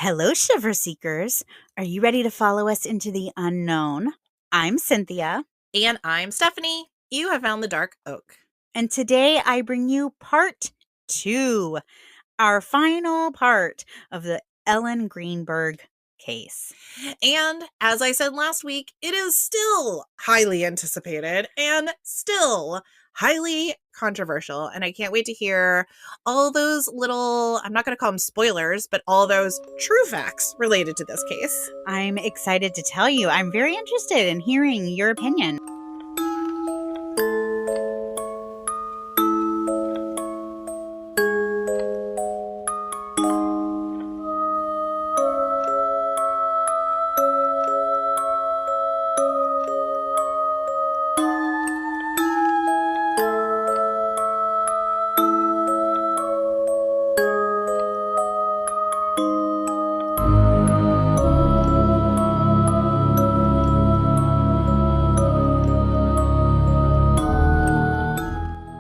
Hello, Shiver Seekers. Are you ready to follow us into the unknown? I'm Cynthia, And I'm Stephanie. You have found the Dark Oak. and today I bring you part 2, our final part of the Ellen Greenberg case. And as I said last week, it is still highly anticipated and still highly controversial. And I can't wait to hear all those little, I'm not going to call them spoilers, but all those true facts related to this case. I'm excited to tell you. I'm very interested in hearing your opinion.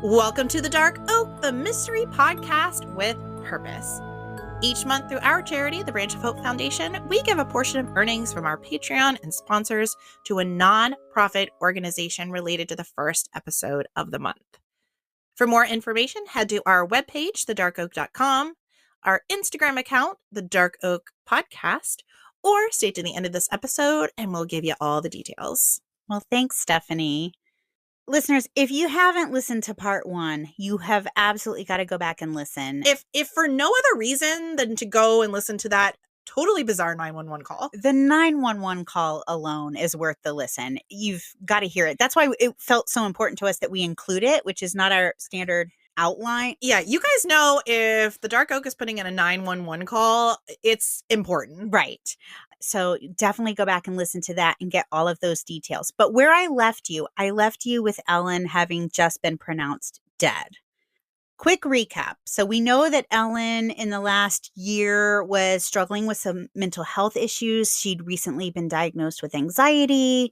Welcome to the Dark Oak, the mystery podcast with purpose. Each month through our charity, the Branch of Hope Foundation, we give a portion of earnings from our Patreon and sponsors to a non-profit organization related to the first episode of the month. For more information, head to our webpage, thedarkoak.com, our Instagram account, The Dark Oak Podcast, or stay to the end of this episode and we'll give you all the details. Well, thanks, Stephanie. Listeners, if you haven't listened to part 1, you have absolutely got to go back and listen. If for no other reason than to go and listen to that totally bizarre 911 call. The 911 call alone is worth the listen. You've got to hear it. That's why it felt so important to us that we include it, which is not our standard outline. Yeah, you guys know if the Dark Oak is putting in a 911 call, it's important. Right. So definitely go back and listen to that and get all of those details. But where I left you with Ellen having just been pronounced dead. Quick recap. So we know that Ellen in the last year was struggling with some mental health issues. She'd recently been diagnosed with anxiety.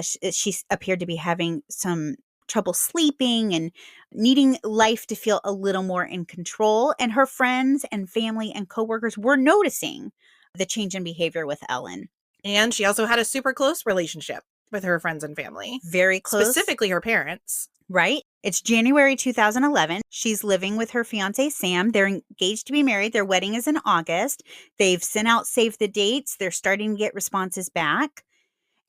She appeared to be having some trouble sleeping and needing life to feel a little more in control. And her friends and family and coworkers were noticing the change in behavior with Ellen. And she also had a super close relationship with her friends and family. Very close. Specifically her parents. Right. It's January 2011. She's living with her fiance, Sam. They're engaged to be married. Their wedding is in August. They've sent out save the dates. They're starting to get responses back.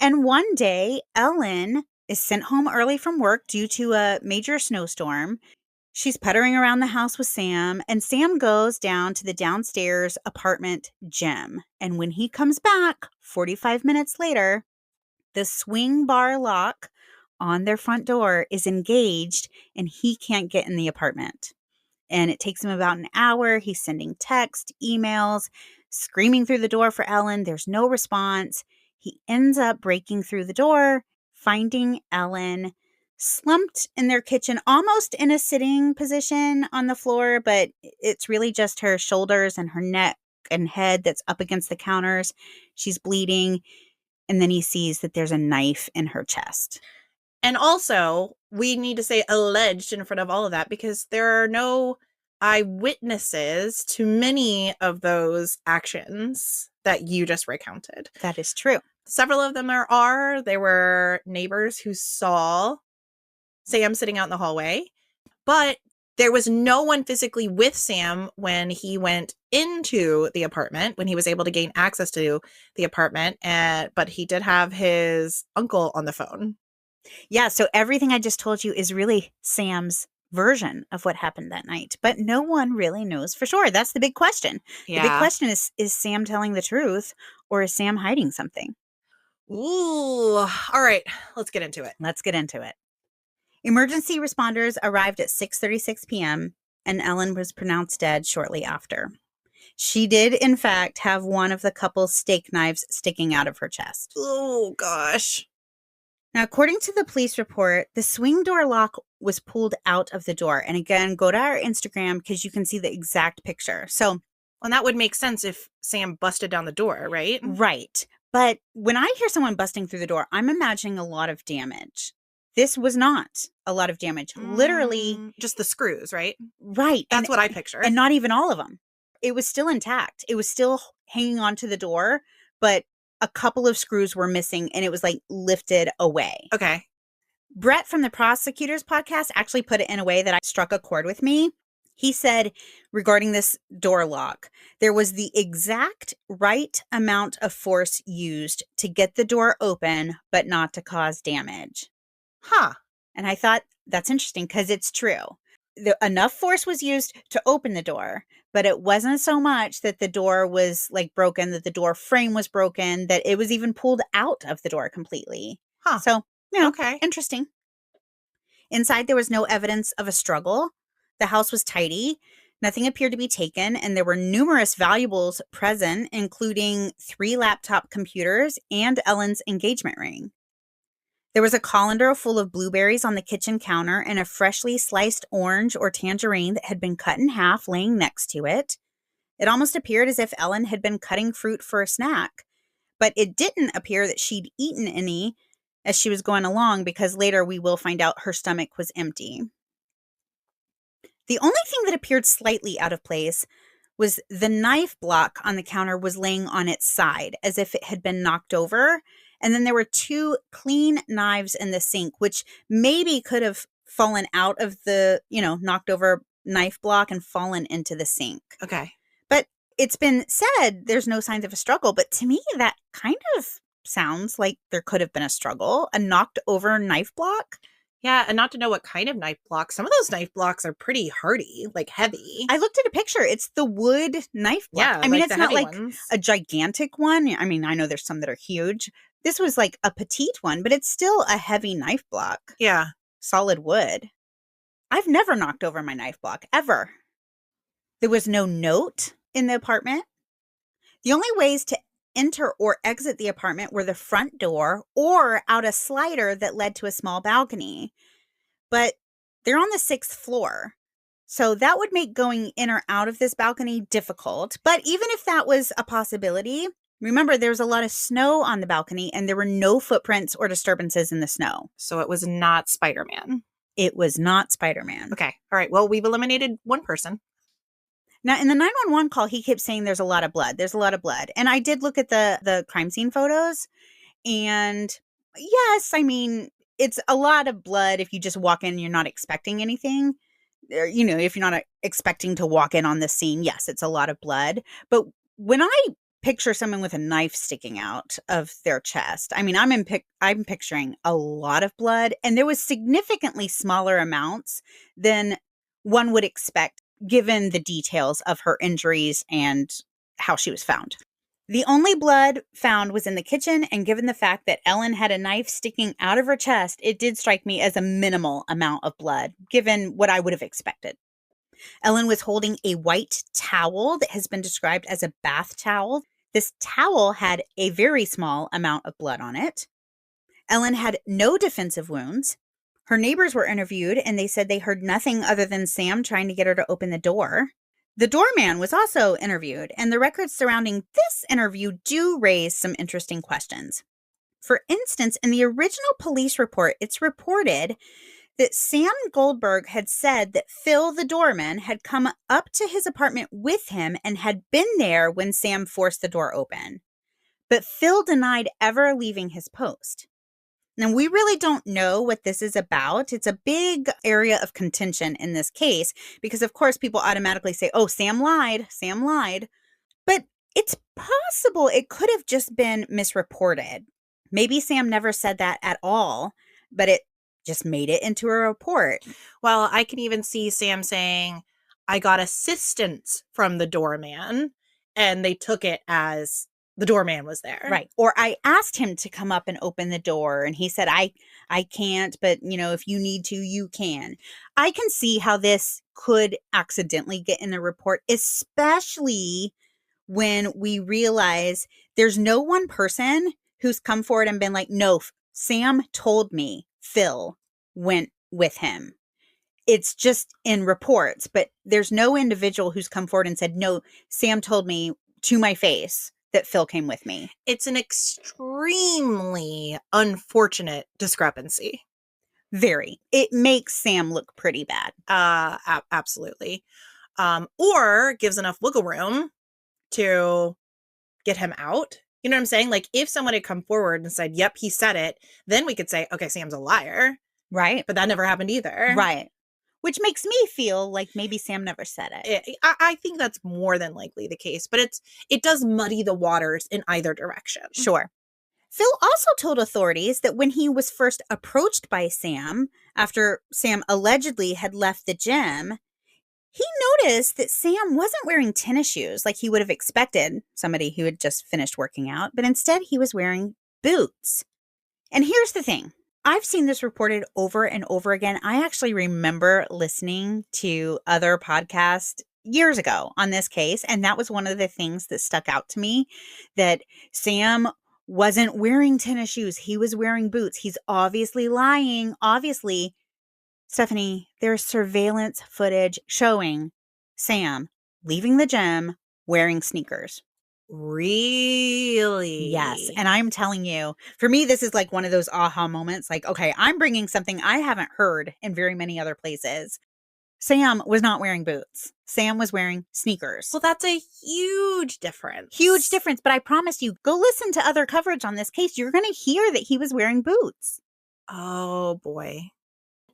And one day, Ellen is sent home early from work due to a major snowstorm. She's puttering around the house with Sam, and Sam goes down to the downstairs apartment gym. And when he comes back, 45 minutes later, the swing bar lock on their front door is engaged and he can't get in the apartment. And it takes him about an hour. He's sending text, emails, screaming through the door for Ellen. There's no response. He ends up breaking through the door, finding Ellen slumped in their kitchen, almost in a sitting position on the floor, but it's really just her shoulders and her neck and head that's up against the counters. She's bleeding. And then he sees that there's a knife in her chest. And also, we need to say alleged in front of all of that because there are no eyewitnesses to many of those actions that you just recounted. That is true. Several of them there were neighbors who saw Sam sitting out in the hallway, but there was no one physically with Sam when he went into the apartment, when he was able to gain access to the apartment, but he did have his uncle on the phone. Yeah, so everything I just told you is really Sam's version of what happened that night, but no one really knows for sure. That's the big question. Yeah. The big question is Sam telling the truth or is Sam hiding something? Ooh, all right, let's get into it. Let's get into it. Emergency responders arrived at 6:36 p.m. and Ellen was pronounced dead shortly after. She did, in fact, have one of the couple's steak knives sticking out of her chest. Oh, gosh. Now, according to the police report, the swing door lock was pulled out of the door. And again, go to our Instagram because you can see the exact picture. So, well, that would make sense if Sam busted down the door, right? Right. But when I hear someone busting through the door, I'm imagining a lot of damage. This was not a lot of damage. Literally. Just the screws, right? Right. That's what I picture. And not even all of them. It was still intact. It was still hanging onto the door, but a couple of screws were missing and it was like lifted away. Okay. Brett from the Prosecutor's Podcast actually put it in a way that struck a chord with me. He said regarding this door lock, there was the exact right amount of force used to get the door open, but not to cause damage. Huh. And I thought that's interesting because it's true. Enough force was used to open the door, but it wasn't so much that the door was like broken, that the door frame was broken, that it was even pulled out of the door completely. Huh. So, Okay. interesting. Inside, there was no evidence of a struggle. The house was tidy. Nothing appeared to be taken, and there were numerous valuables present, including 3 laptop computers and Ellen's engagement ring. There was a colander full of blueberries on the kitchen counter and a freshly sliced orange or tangerine that had been cut in half laying next to it. It almost appeared as if Ellen had been cutting fruit for a snack, but it didn't appear that she'd eaten any as she was going along, because later we will find out her stomach was empty. The only thing that appeared slightly out of place was the knife block on the counter was laying on its side as if it had been knocked over. And then there were 2 clean knives in the sink, which maybe could have fallen out of the, knocked over knife block and fallen into the sink. Okay. But it's been said there's no signs of a struggle. But to me, that kind of sounds like there could have been a struggle, a knocked over knife block. Yeah, and not to know what kind of knife block. Some of those knife blocks are pretty hardy, like heavy. I looked at a picture. It's the wood knife block. Yeah, I mean, like it's the not heavy like ones. a gigantic one. I mean, I know there's some that are huge. This was like a petite one, but it's still a heavy knife block. Yeah. Solid wood. I've never knocked over my knife block, ever. There was no note in the apartment. The only ways to enter or exit the apartment were the front door or out a slider that led to a small balcony. But they're on the 6th floor. So that would make going in or out of this balcony difficult. But even if that was a possibility, remember there was a lot of snow on the balcony and there were no footprints or disturbances in the snow. So it was not Spider-Man. It was not Spider-Man. Okay. All right. Well, we've eliminated one person. Now, in the 911 call, he kept saying there's a lot of blood. There's a lot of blood. And I did look at the crime scene photos. And yes, I mean, it's a lot of blood if you just walk in and you're not expecting anything. If you're not expecting to walk in on this scene, yes, it's a lot of blood. But when I picture someone with a knife sticking out of their chest, I mean, I'm picturing a lot of blood, and there was significantly smaller amounts than one would expect given the details of her injuries and how she was found. The only blood found was in the kitchen, and given the fact that Ellen had a knife sticking out of her chest, it did strike me as a minimal amount of blood, given what I would have expected. Ellen was holding a white towel that has been described as a bath towel. This towel had a very small amount of blood on it. Ellen had no defensive wounds. Her neighbors were interviewed, and they said they heard nothing other than Sam trying to get her to open the door. The doorman was also interviewed, and the records surrounding this interview do raise some interesting questions. For instance, in the original police report, it's reported that Sam Goldberg had said that Phil, the doorman, had come up to his apartment with him and had been there when Sam forced the door open. But Phil denied ever leaving his post. Now, we really don't know what this is about. It's a big area of contention in this case because, of course, people automatically say, oh, Sam lied. Sam lied. But it's possible it could have just been misreported. Maybe Sam never said that at all, but it just made it into a report. Well, I can even see Sam saying, I got assistance from the doorman, and they took it as the doorman was there. Right. Or I asked him to come up and open the door, and he said, I can't, but if you need to, you can. I can see how this could accidentally get in a report, especially when we realize there's no one person who's come forward and been like, no, Sam told me Phil went with him. It's just in reports, but there's no individual who's come forward and said, no, Sam told me to my face that Phil came with me. It's an extremely unfortunate discrepancy. Very. It makes Sam look pretty bad. Absolutely. Or gives enough wiggle room to get him out. You know what I'm saying? Like, if someone had come forward and said, yep, he said it, then we could say, okay, Sam's a liar. Right. But that never happened either. Right. Which makes me feel like maybe Sam never said it. I think that's more than likely the case, but it does muddy the waters in either direction. Sure. Phil also told authorities that when he was first approached by Sam, after Sam allegedly had left the gym, he noticed that Sam wasn't wearing tennis shoes like he would have expected somebody who had just finished working out, but instead he was wearing boots. And here's the thing. I've seen this reported over and over again. I actually remember listening to other podcasts years ago on this case, and that was one of the things that stuck out to me, that Sam wasn't wearing tennis shoes. He was wearing boots. He's obviously lying. Obviously, Stephanie, there's surveillance footage showing Sam leaving the gym wearing sneakers. Really? Yes. And I'm telling you, for me, this is like one of those aha moments. Like, okay, I'm bringing something I haven't heard in very many other places. Sam was not wearing boots. Sam was wearing sneakers. Well, that's a huge difference. Huge difference. But I promise you, go listen to other coverage on this case. You're going to hear that he was wearing boots. Oh, boy.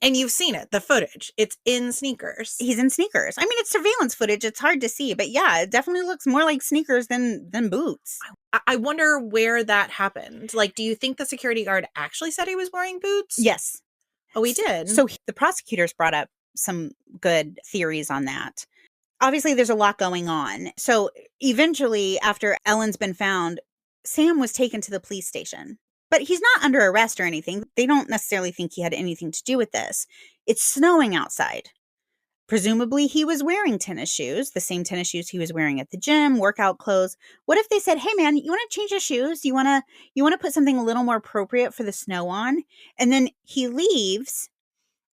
And you've seen it, the footage. It's in sneakers. He's in sneakers. I mean, it's surveillance footage. It's hard to see. But yeah, it definitely looks more like sneakers than boots. I wonder where that happened. Like, do you think the security guard actually said he was wearing boots? Yes. Oh, he did? So the prosecutors brought up some good theories on that. Obviously, there's a lot going on. So eventually, after Ellen's been found, Sam was taken to the police station. But he's not under arrest or anything. They don't necessarily think he had anything to do with this. It's snowing outside. Presumably, he was wearing tennis shoes, the same tennis shoes he was wearing at the gym, workout clothes. What if they said, hey, man, you want to change your shoes? You want to put something a little more appropriate for the snow on? And then he leaves.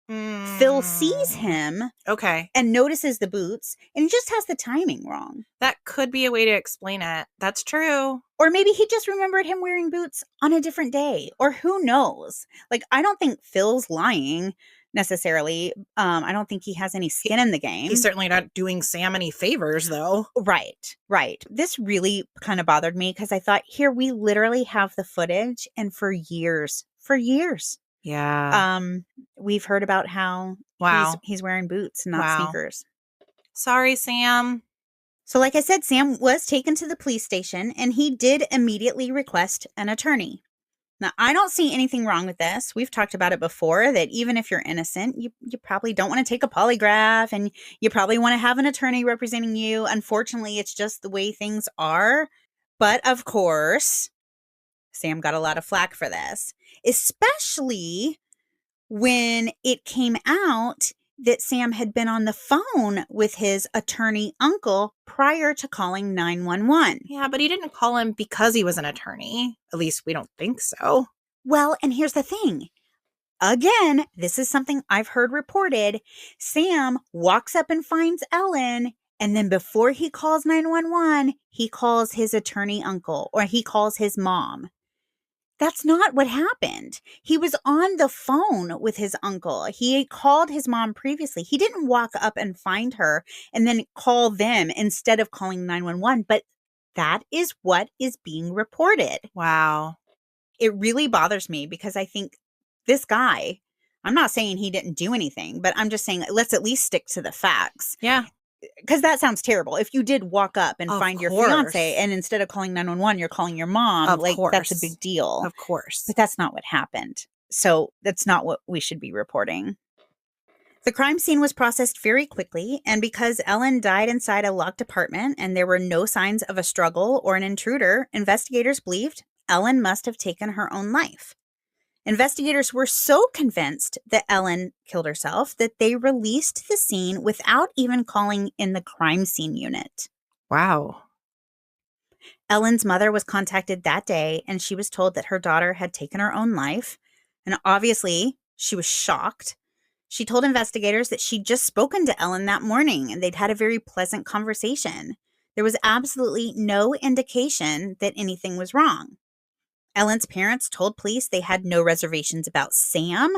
Phil sees him. Okay. And notices the boots, and he just has the timing wrong. That could be a way to explain it. That's true. Or maybe he just remembered him wearing boots on a different day, or who knows? Like, I don't think Phil's lying necessarily. I don't think he has any skin in the game. He's certainly not doing Sam any favors, though. Right. This really kind of bothered me because I thought, here, we literally have the footage, and for years, yeah, we've heard about how he's wearing boots, not sneakers. Sorry, Sam. So like I said, Sam was taken to the police station, and he did immediately request an attorney. Now, I don't see anything wrong with this. We've talked about it before, that even if you're innocent, you probably don't want to take a polygraph, and you probably want to have an attorney representing you. Unfortunately, it's just the way things are. But of course, Sam got a lot of flack for this, especially when it came out that Sam had been on the phone with his attorney uncle prior to calling 911. Yeah, but he didn't call him because he was an attorney. At least we don't think so. Well, and here's the thing. Again, this is something I've heard reported. Sam walks up and finds Ellen, and then before he calls 911, he calls his attorney uncle, or he calls his mom. That's not what happened. He was on the phone with his uncle. He had called his mom previously. He didn't walk up and find her and then call them instead of calling 911. But that is what is being reported. Wow. It really bothers me because I think this guy, I'm not saying he didn't do anything, but I'm just saying let's at least stick to the facts. Yeah. Because that sounds terrible. If you did walk up and Of find your course. fiance, and instead of calling 911, you're calling your mom, Of like course. that's a big deal. Of course. But that's not what happened. So that's not what we should be reporting. The crime scene was processed very quickly, and because Ellen died inside a locked apartment and there were no signs of a struggle or an intruder, investigators believed Ellen must have taken her own life. Investigators were so convinced that Ellen killed herself that they released the scene without even calling in the crime scene unit. Wow. Ellen's mother was contacted that day, and she was told that her daughter had taken her own life. And obviously, she was shocked. She told investigators that she'd just spoken to Ellen that morning, and they'd had a very pleasant conversation. There was absolutely no indication that anything was wrong. Ellen's parents told police they had no reservations about Sam.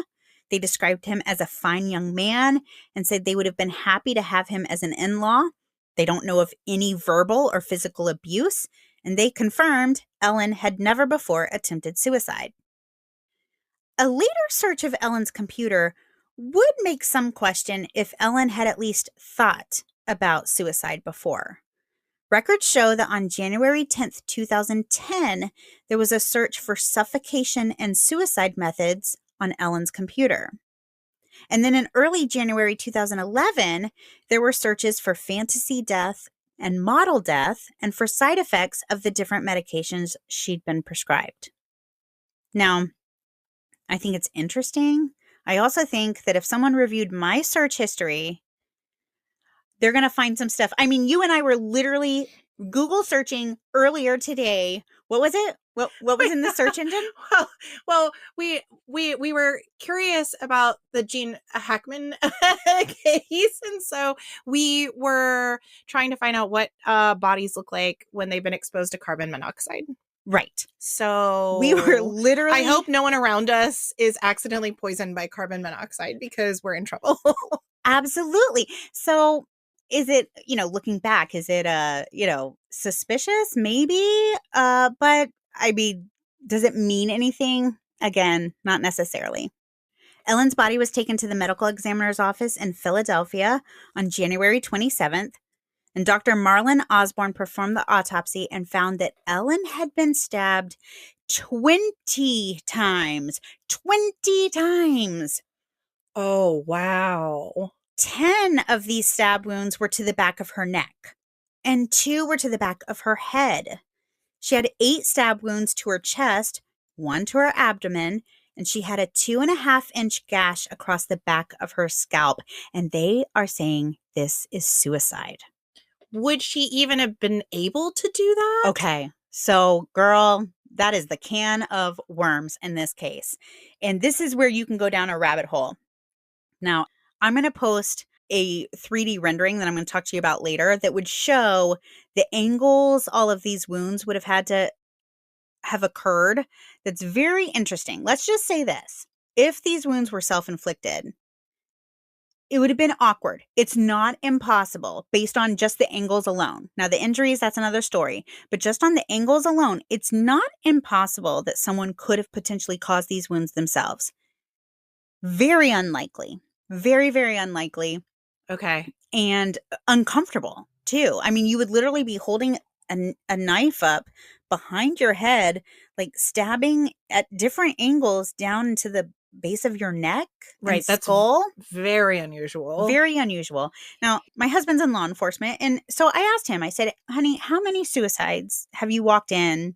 They described him as a fine young man and said they would have been happy to have him as an in-law. They don't know of any verbal or physical abuse. and they confirmed Ellen had never before attempted suicide. A later search of Ellen's computer would make some question if Ellen had at least thought about suicide before. Records show that on January 10th, 2010, there was a search for suffocation and suicide methods on Ellen's computer. And then in early January 2011, there were searches for fantasy death and model death and for side effects of the different medications she'd been prescribed. Now, I think it's interesting. I also think that if someone reviewed my search history, they're going to find some stuff. I mean, you and I were literally Google searching earlier today. What was it? What was in the search engine? Well, we were curious about the Gene Hackman case, and so we were trying to find out what bodies look like when they've been exposed to carbon monoxide. Right. So we were literally. I hope no one around us is accidentally poisoned by carbon monoxide because we're in trouble. Absolutely. So is it, looking back, is it, suspicious? Maybe. But I mean, does it mean anything? Again, not necessarily. Ellen's body was taken to the medical examiner's office in Philadelphia on January 27th. And Dr. Marlon Osborne performed the autopsy and found that Ellen had been stabbed 20 times. 20 times. Oh, wow. 10 of these stab wounds were to the back of her neck, and 2 were to the back of her head. She had 8 stab wounds to her chest, 1 to her abdomen, and she had a 2.5-inch gash across the back of her scalp. And they are saying this is suicide. Would she even have been able to do that? Okay, so girl, that is the can of worms in this case. And this is where you can go down a rabbit hole. Now, I'm going to post a 3D rendering that I'm going to talk to you about later that would show the angles all of these wounds would have had to have occurred. That's very interesting. Let's just say this. If these wounds were self-inflicted, it would have been awkward. It's not impossible based on just the angles alone. Now, the injuries, that's another story. But just on the angles alone, it's not impossible that someone could have potentially caused these wounds themselves. Very unlikely. Very, very unlikely. Okay. And uncomfortable, too. I mean, you would literally be holding a knife up behind your head, like stabbing at different angles down into the base of your neck, right? That's skull. Very unusual. Very unusual. Now, my husband's in law enforcement, and so I asked him. I said, "Honey, how many suicides have you walked in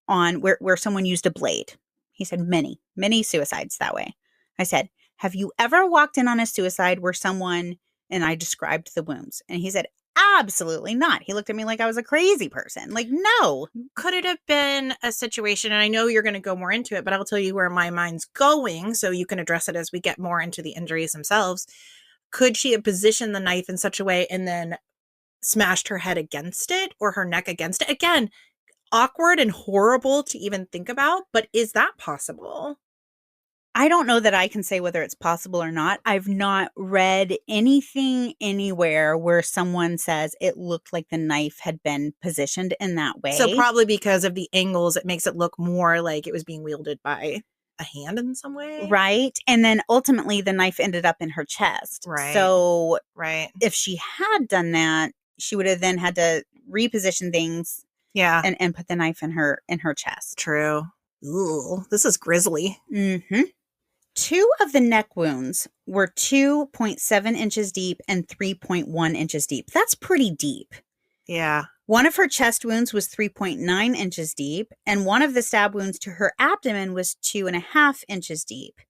on where someone used a blade?" He said, "Many suicides that way." I said, "Have you ever walked in on a suicide where someone," and I described the wounds, and he said, "Absolutely not." He looked at me like I was a crazy person. Like, no. Could it have been a situation, and I know you're going to go more into it, but I'll tell you where my mind's going so you can address it as we get more into the injuries themselves. Could she have positioned the knife in such a way and then smashed her head against it or her neck against it? Again, awkward and horrible to even think about, but is that possible? I don't know that I can say whether it's possible or not. I've not read anything anywhere where someone says it looked like the knife had been positioned in that way. So probably because of the angles, it makes it look more like it was being wielded by a hand in some way. Right. And then ultimately the knife ended up in her chest. Right. So right. If she had done that, she would have then had to reposition things. Yeah. And put the knife in her chest. True. Ooh, this is grisly. Mm-hmm. 2 of the neck wounds were 2.7 inches deep and 3.1 inches deep. That's pretty deep. Yeah. One of her chest wounds was 3.9 inches deep, and one of the stab wounds to her abdomen was 2.5 inches deep.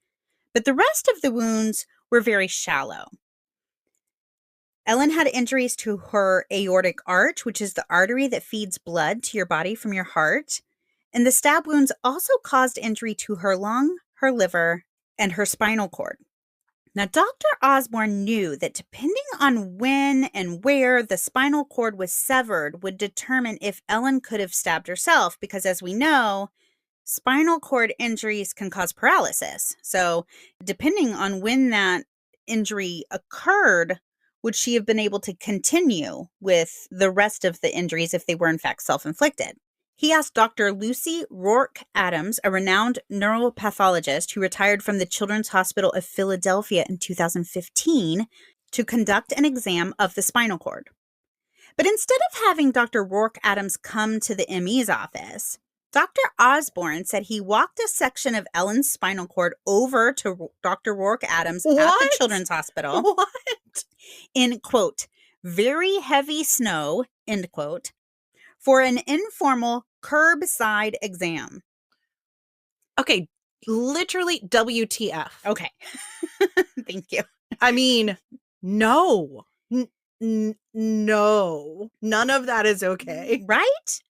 But the rest of the wounds were very shallow. Ellen had injuries to her aortic arch, which is the artery that feeds blood to your body from your heart. And the stab wounds also caused injury to her lung, her liver, and her spinal cord. Now, Dr. Osborne knew that depending on when and where the spinal cord was severed would determine if Ellen could have stabbed herself, because as we know, spinal cord injuries can cause paralysis. So depending on when that injury occurred, would she have been able to continue with the rest of the injuries if they were in fact self-inflicted? He asked Dr. Lucy Rourke Adams, a renowned neuropathologist who retired from the Children's Hospital of Philadelphia in 2015, to conduct an exam of the spinal cord. But instead of having Dr. Rourke Adams come to the ME's office, Dr. Osborne said he walked a section of Ellen's spinal cord over to Dr. Rourke Adams at the Children's Hospital. What? In, quote, very heavy snow, end quote, for an informal curbside exam. Okay, literally WTF. Okay. Thank you. I mean, no. No. None of that is okay. Right?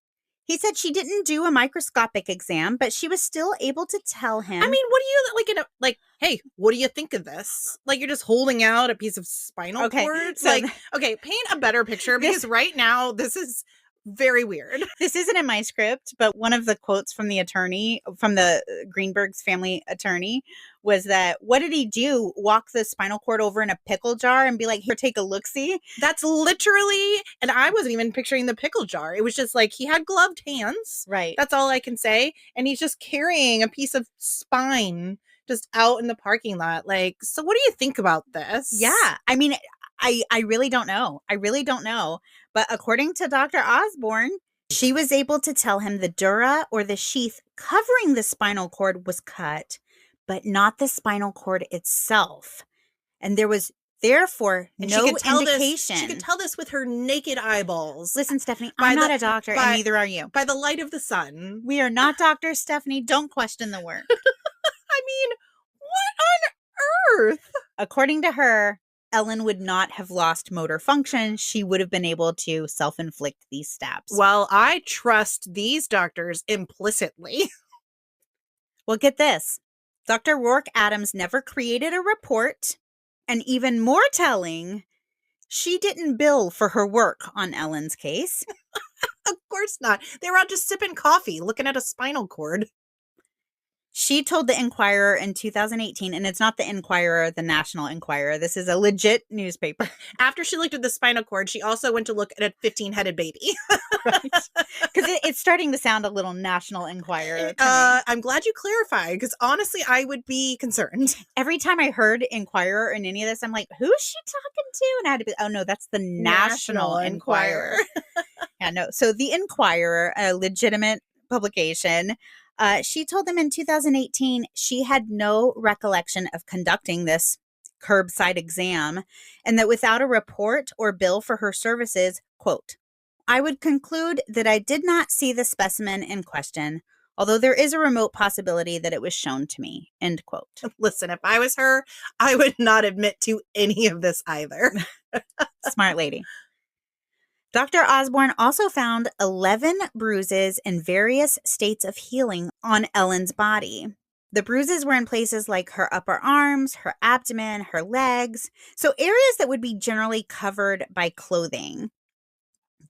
He said she didn't do a microscopic exam, but she was still able to tell him. I mean, what do you like? Hey, what do you think of this? Like, you're just holding out a piece of spinal cord. So like, okay, paint a better picture, because right now this is very weird. This isn't in my script, but one of the quotes from the attorney, from the Greenberg's family attorney, was that, what did he do? Walk the spinal cord over in a pickle jar and be like, here, take a look-see? That's literally, and I wasn't even picturing the pickle jar. It was just like, he had gloved hands. Right. That's all I can say. And he's just carrying a piece of spine just out in the parking lot. Like, so what do you think about this? Yeah. I mean, I really don't know. I really don't know. But according to Dr. Osborne, she was able to tell him the dura, or the sheath covering the spinal cord, was cut, but not the spinal cord itself. And there was therefore no indication. She could tell this with her naked eyeballs. Listen, Stephanie, I'm not a doctor, and neither are you. By the light of the sun. We are not doctors, Stephanie. Don't question the work. I mean, what on earth? According to her, Ellen would not have lost motor function. She would have been able to self-inflict these stabs. Well, I trust these doctors implicitly. Well, get this. Dr. Rourke Adams never created a report. And even more telling, she didn't bill for her work on Ellen's case. Of course not. They were out just sipping coffee, looking at a spinal cord. She told the Enquirer in 2018, and it's not the Enquirer, the National Enquirer. This is a legit newspaper. After she looked at the spinal cord, she also went to look at a 15-headed baby. Right. Because it's starting to sound a little National Enquirer to me. I'm glad you clarified, because honestly, I would be concerned. Every time I heard Enquirer in any of this, I'm like, who's she talking to? And I had to be, oh no, that's the National Enquirer. Yeah, no. So the Enquirer, a legitimate publication, she told them in 2018 she had no recollection of conducting this curbside exam, and that without a report or bill for her services, quote, I would conclude that I did not see the specimen in question, although there is a remote possibility that it was shown to me, end quote. Listen, if I was her, I would not admit to any of this either. Smart lady. Dr. Osborne also found 11 bruises in various states of healing on Ellen's body. The bruises were in places like her upper arms, her abdomen, her legs, so areas that would be generally covered by clothing.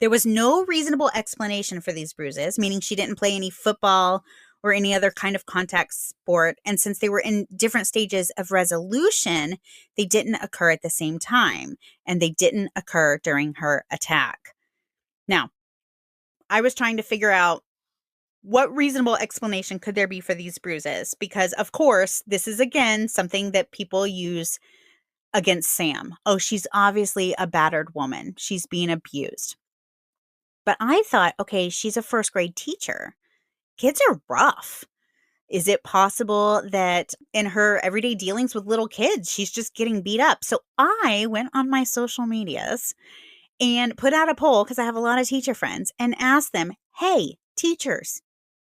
There was no reasonable explanation for these bruises, meaning she didn't play any football or any other kind of contact sport, and since they were in different stages of resolution, they didn't occur at the same time, and they didn't occur during her attack. Now, I was trying to figure out what reasonable explanation could there be for these bruises, because, of course, this is, again, something that people use against Sam. Oh, she's obviously a battered woman. She's being abused. But I thought, okay, she's a first grade teacher. Kids are rough. Is it possible that in her everyday dealings with little kids, she's just getting beat up? So I went on my social medias and put out a poll, because I have a lot of teacher friends, and asked them, hey, teachers,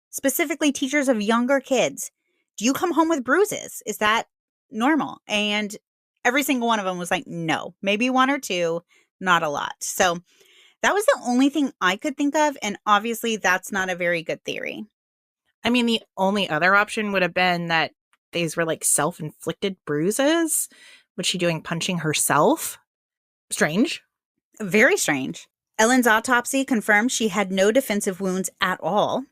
specifically teachers of younger kids, do you come home with bruises? Is that normal? And every single one of them was like, no, maybe one or two, not a lot. So that was the only thing I could think of. And obviously that's not a very good theory. I mean, the only other option would have been that these were like self-inflicted bruises. Was she doing punching herself? Strange. Very strange. Ellen's autopsy confirmed she had no defensive wounds at all.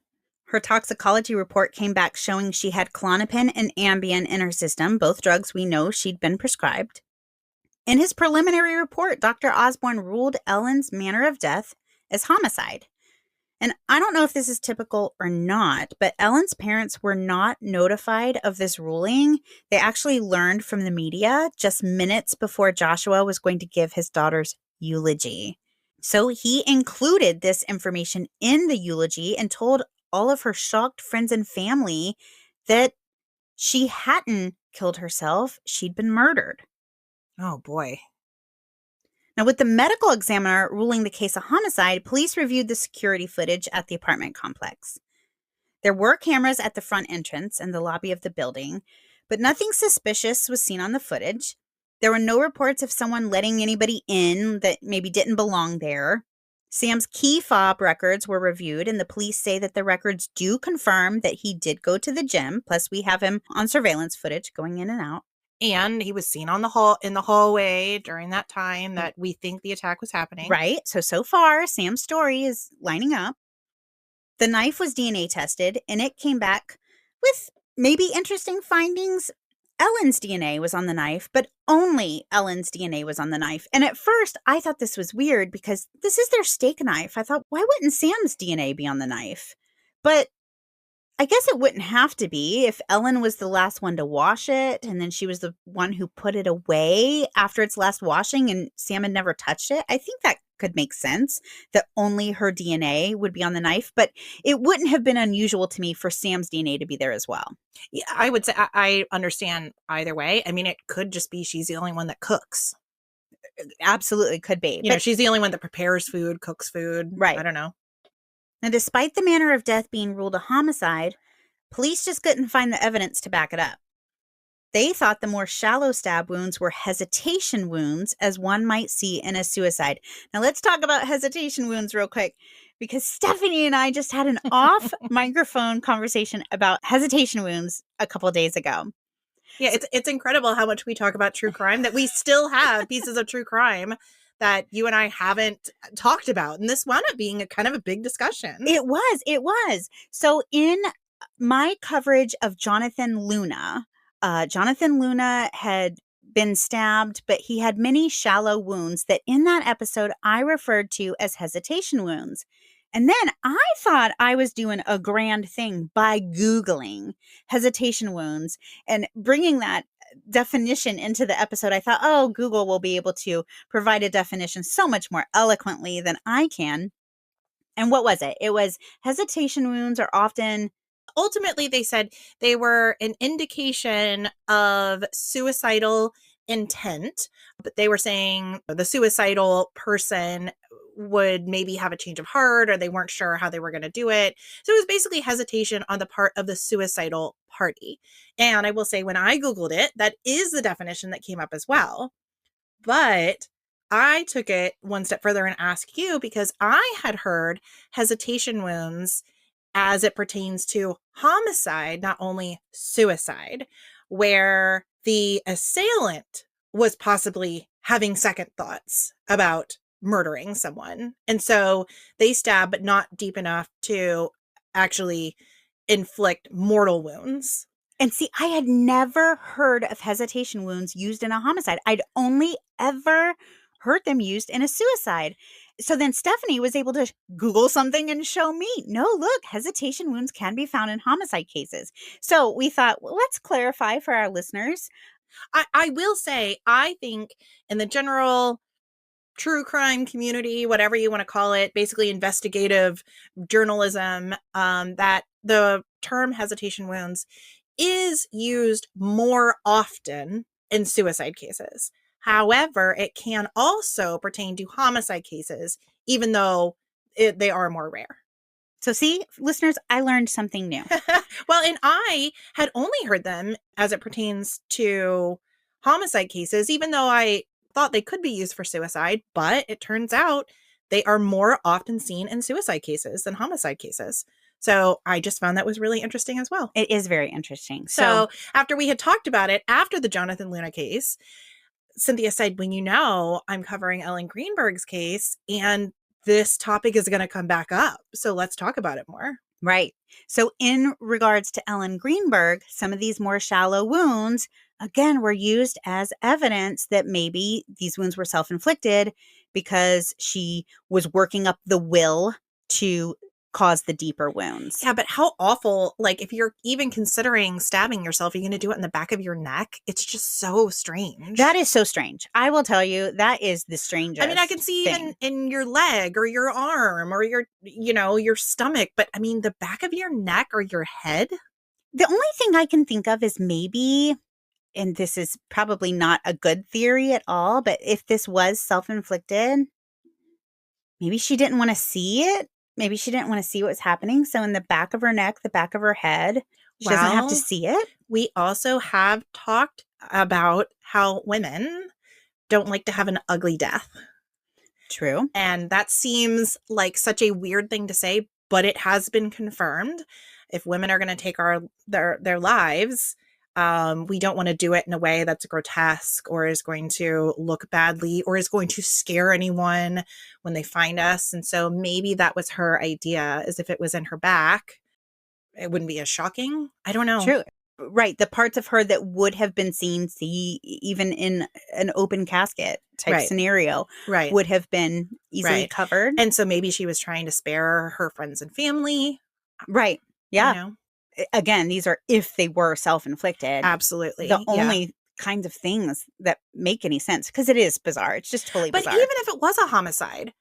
Her toxicology report came back showing she had Klonopin and Ambien in her system, both drugs we know she'd been prescribed. In his preliminary report, Dr. Osborne ruled Ellen's manner of death as homicide. And I don't know if this is typical or not, but Ellen's parents were not notified of this ruling. They actually learned from the media just minutes before Joshua was going to give his daughter's eulogy. So he included this information in the eulogy and told all of her shocked friends and family that she hadn't killed herself, she'd been murdered. Oh, boy. Now, with the medical examiner ruling the case a homicide, police reviewed the security footage at the apartment complex. There were cameras at the front entrance and the lobby of the building, but nothing suspicious was seen on the footage. There were no reports of someone letting anybody in that maybe didn't belong there. Sam's key fob records were reviewed, and the police say that the records do confirm that he did go to the gym. Plus, we have him on surveillance footage going in and out. And he was seen in the hallway during that time that we think the attack was happening. Right. So far, Sam's story is lining up. The knife was DNA tested, and it came back with maybe interesting findings. Ellen's DNA was on the knife, but only Ellen's DNA was on the knife. And at first, I thought this was weird because this is their steak knife. I thought, why wouldn't Sam's DNA be on the knife? But I guess it wouldn't have to be if Ellen was the last one to wash it, and then she was the one who put it away after its last washing, and Sam had never touched it. I think that could make sense, that only her DNA would be on the knife, but it wouldn't have been unusual to me for Sam's DNA to be there as well. Yeah, I would say I understand either way. I mean, it could just be she's the only one that cooks. Absolutely could be. You know, she's the only one that prepares food, cooks food. Right. I don't know. Now, despite the manner of death being ruled a homicide, police just couldn't find the evidence to back it up. They thought the more shallow stab wounds were hesitation wounds, as one might see in a suicide. Now, let's talk about hesitation wounds real quick, because Stephanie and I just had an off-microphone conversation about hesitation wounds a couple days ago. Yeah, it's incredible how much we talk about true crime, that we still have pieces of true crime that you and I haven't talked about. And this wound up being a kind of a big discussion. It was. So in my coverage of Jonathan Luna had been stabbed, but he had many shallow wounds that in that episode I referred to as hesitation wounds. And then I thought I was doing a grand thing by Googling hesitation wounds and bringing that definition into the episode. I thought, oh, Google will be able to provide a definition so much more eloquently than I can. And what was it? It was hesitation wounds are often... Ultimately, they said they were an indication of suicidal intent, but they were saying the suicidal person would maybe have a change of heart, or they weren't sure how they were going to do it. So it was basically hesitation on the part of the suicidal party. And I will say, when I Googled it, that is the definition that came up as well. But I took it one step further and asked you, because I had heard hesitation wounds as it pertains to homicide, not only suicide, where the assailant was possibly having second thoughts about murdering someone. And so they stab, but not deep enough to actually inflict mortal wounds. And see, I had never heard of hesitation wounds used in a homicide. I'd only ever heard them used in a suicide. So then Stephanie was able to Google something and show me, no, look, hesitation wounds can be found in homicide cases. So we thought, well, let's clarify for our listeners. I will say, I think in the general true crime community, whatever you want to call it, basically investigative journalism, that the term hesitation wounds is used more often in suicide cases. However, it can also pertain to homicide cases, even though they are more rare. So see, listeners, I learned something new. Well, and I had only heard them as it pertains to homicide cases, even though I thought they could be used for suicide, but it turns out they are more often seen in suicide cases than homicide cases. So I just found that was really interesting as well. It is very interesting. So after we had talked about it, after the Jonathan Luna case, Cynthia said, well, you know, I'm covering Ellen Greenberg's case, and this topic is going to come back up. So let's talk about it more. Right. So in regards to Ellen Greenberg, some of these more shallow wounds, again, were used as evidence that maybe these wounds were self-inflicted because she was working up the will to cause the deeper wounds. Yeah, but how awful. Like, if you're even considering stabbing yourself, you're going to do it in the back of your neck. It's just so strange. That is so strange. I will tell you, that is the strangest. I mean, I can see thing. even in your leg or your arm or your stomach, but I mean, the back of your neck or your head. The only thing I can think of is maybe, and this is probably not a good theory at all, but if this was self-inflicted, maybe she didn't want to see it. Maybe she didn't want to see what was happening. So in the back of her neck, the back of her head, she doesn't have to see it. We also have talked about how women don't like to have an ugly death. True. And that seems like such a weird thing to say, but it has been confirmed. If women are going to take their lives, we don't want to do it in a way that's grotesque or is going to look badly or is going to scare anyone when they find us. And so maybe that was her idea, is if it was in her back, it wouldn't be as shocking. I don't know. True. Right. The parts of her that would have been seen, even in an open casket type scenario, would have been easily covered. And so maybe she was trying to spare her friends and family. Right. Yeah. Again, these are if they were self-inflicted. Absolutely. The only kinds of things that make any sense, because it is bizarre. It's just totally bizarre. But even if it was a homicide,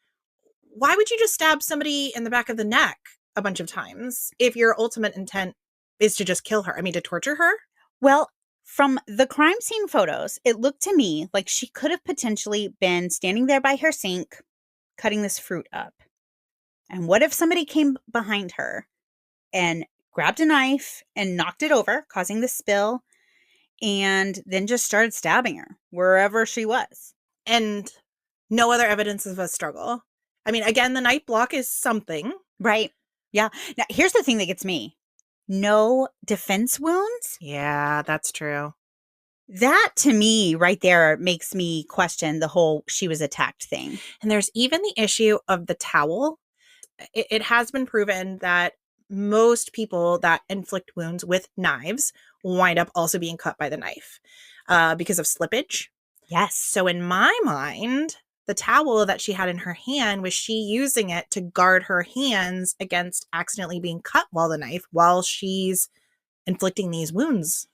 why would you just stab somebody in the back of the neck a bunch of times if your ultimate intent is to just kill her? I mean, to torture her? Well, from the crime scene photos, it looked to me like she could have potentially been standing there by her sink, cutting this fruit up. And what if somebody came behind her and grabbed a knife and knocked it over, causing the spill, and then just started stabbing her wherever she was? And no other evidence of a struggle. I mean, again, the knife block is something. Right. Yeah. Now, here's the thing that gets me. No defense wounds? Yeah, that's true. That, to me, right there, makes me question the whole she was attacked thing. And there's even the issue of the towel. It has been proven that most people that inflict wounds with knives wind up also being cut by the knife because of slippage. Yes. So in my mind, the towel that she had in her hand, was she using it to guard her hands against accidentally being cut while she's inflicting these wounds?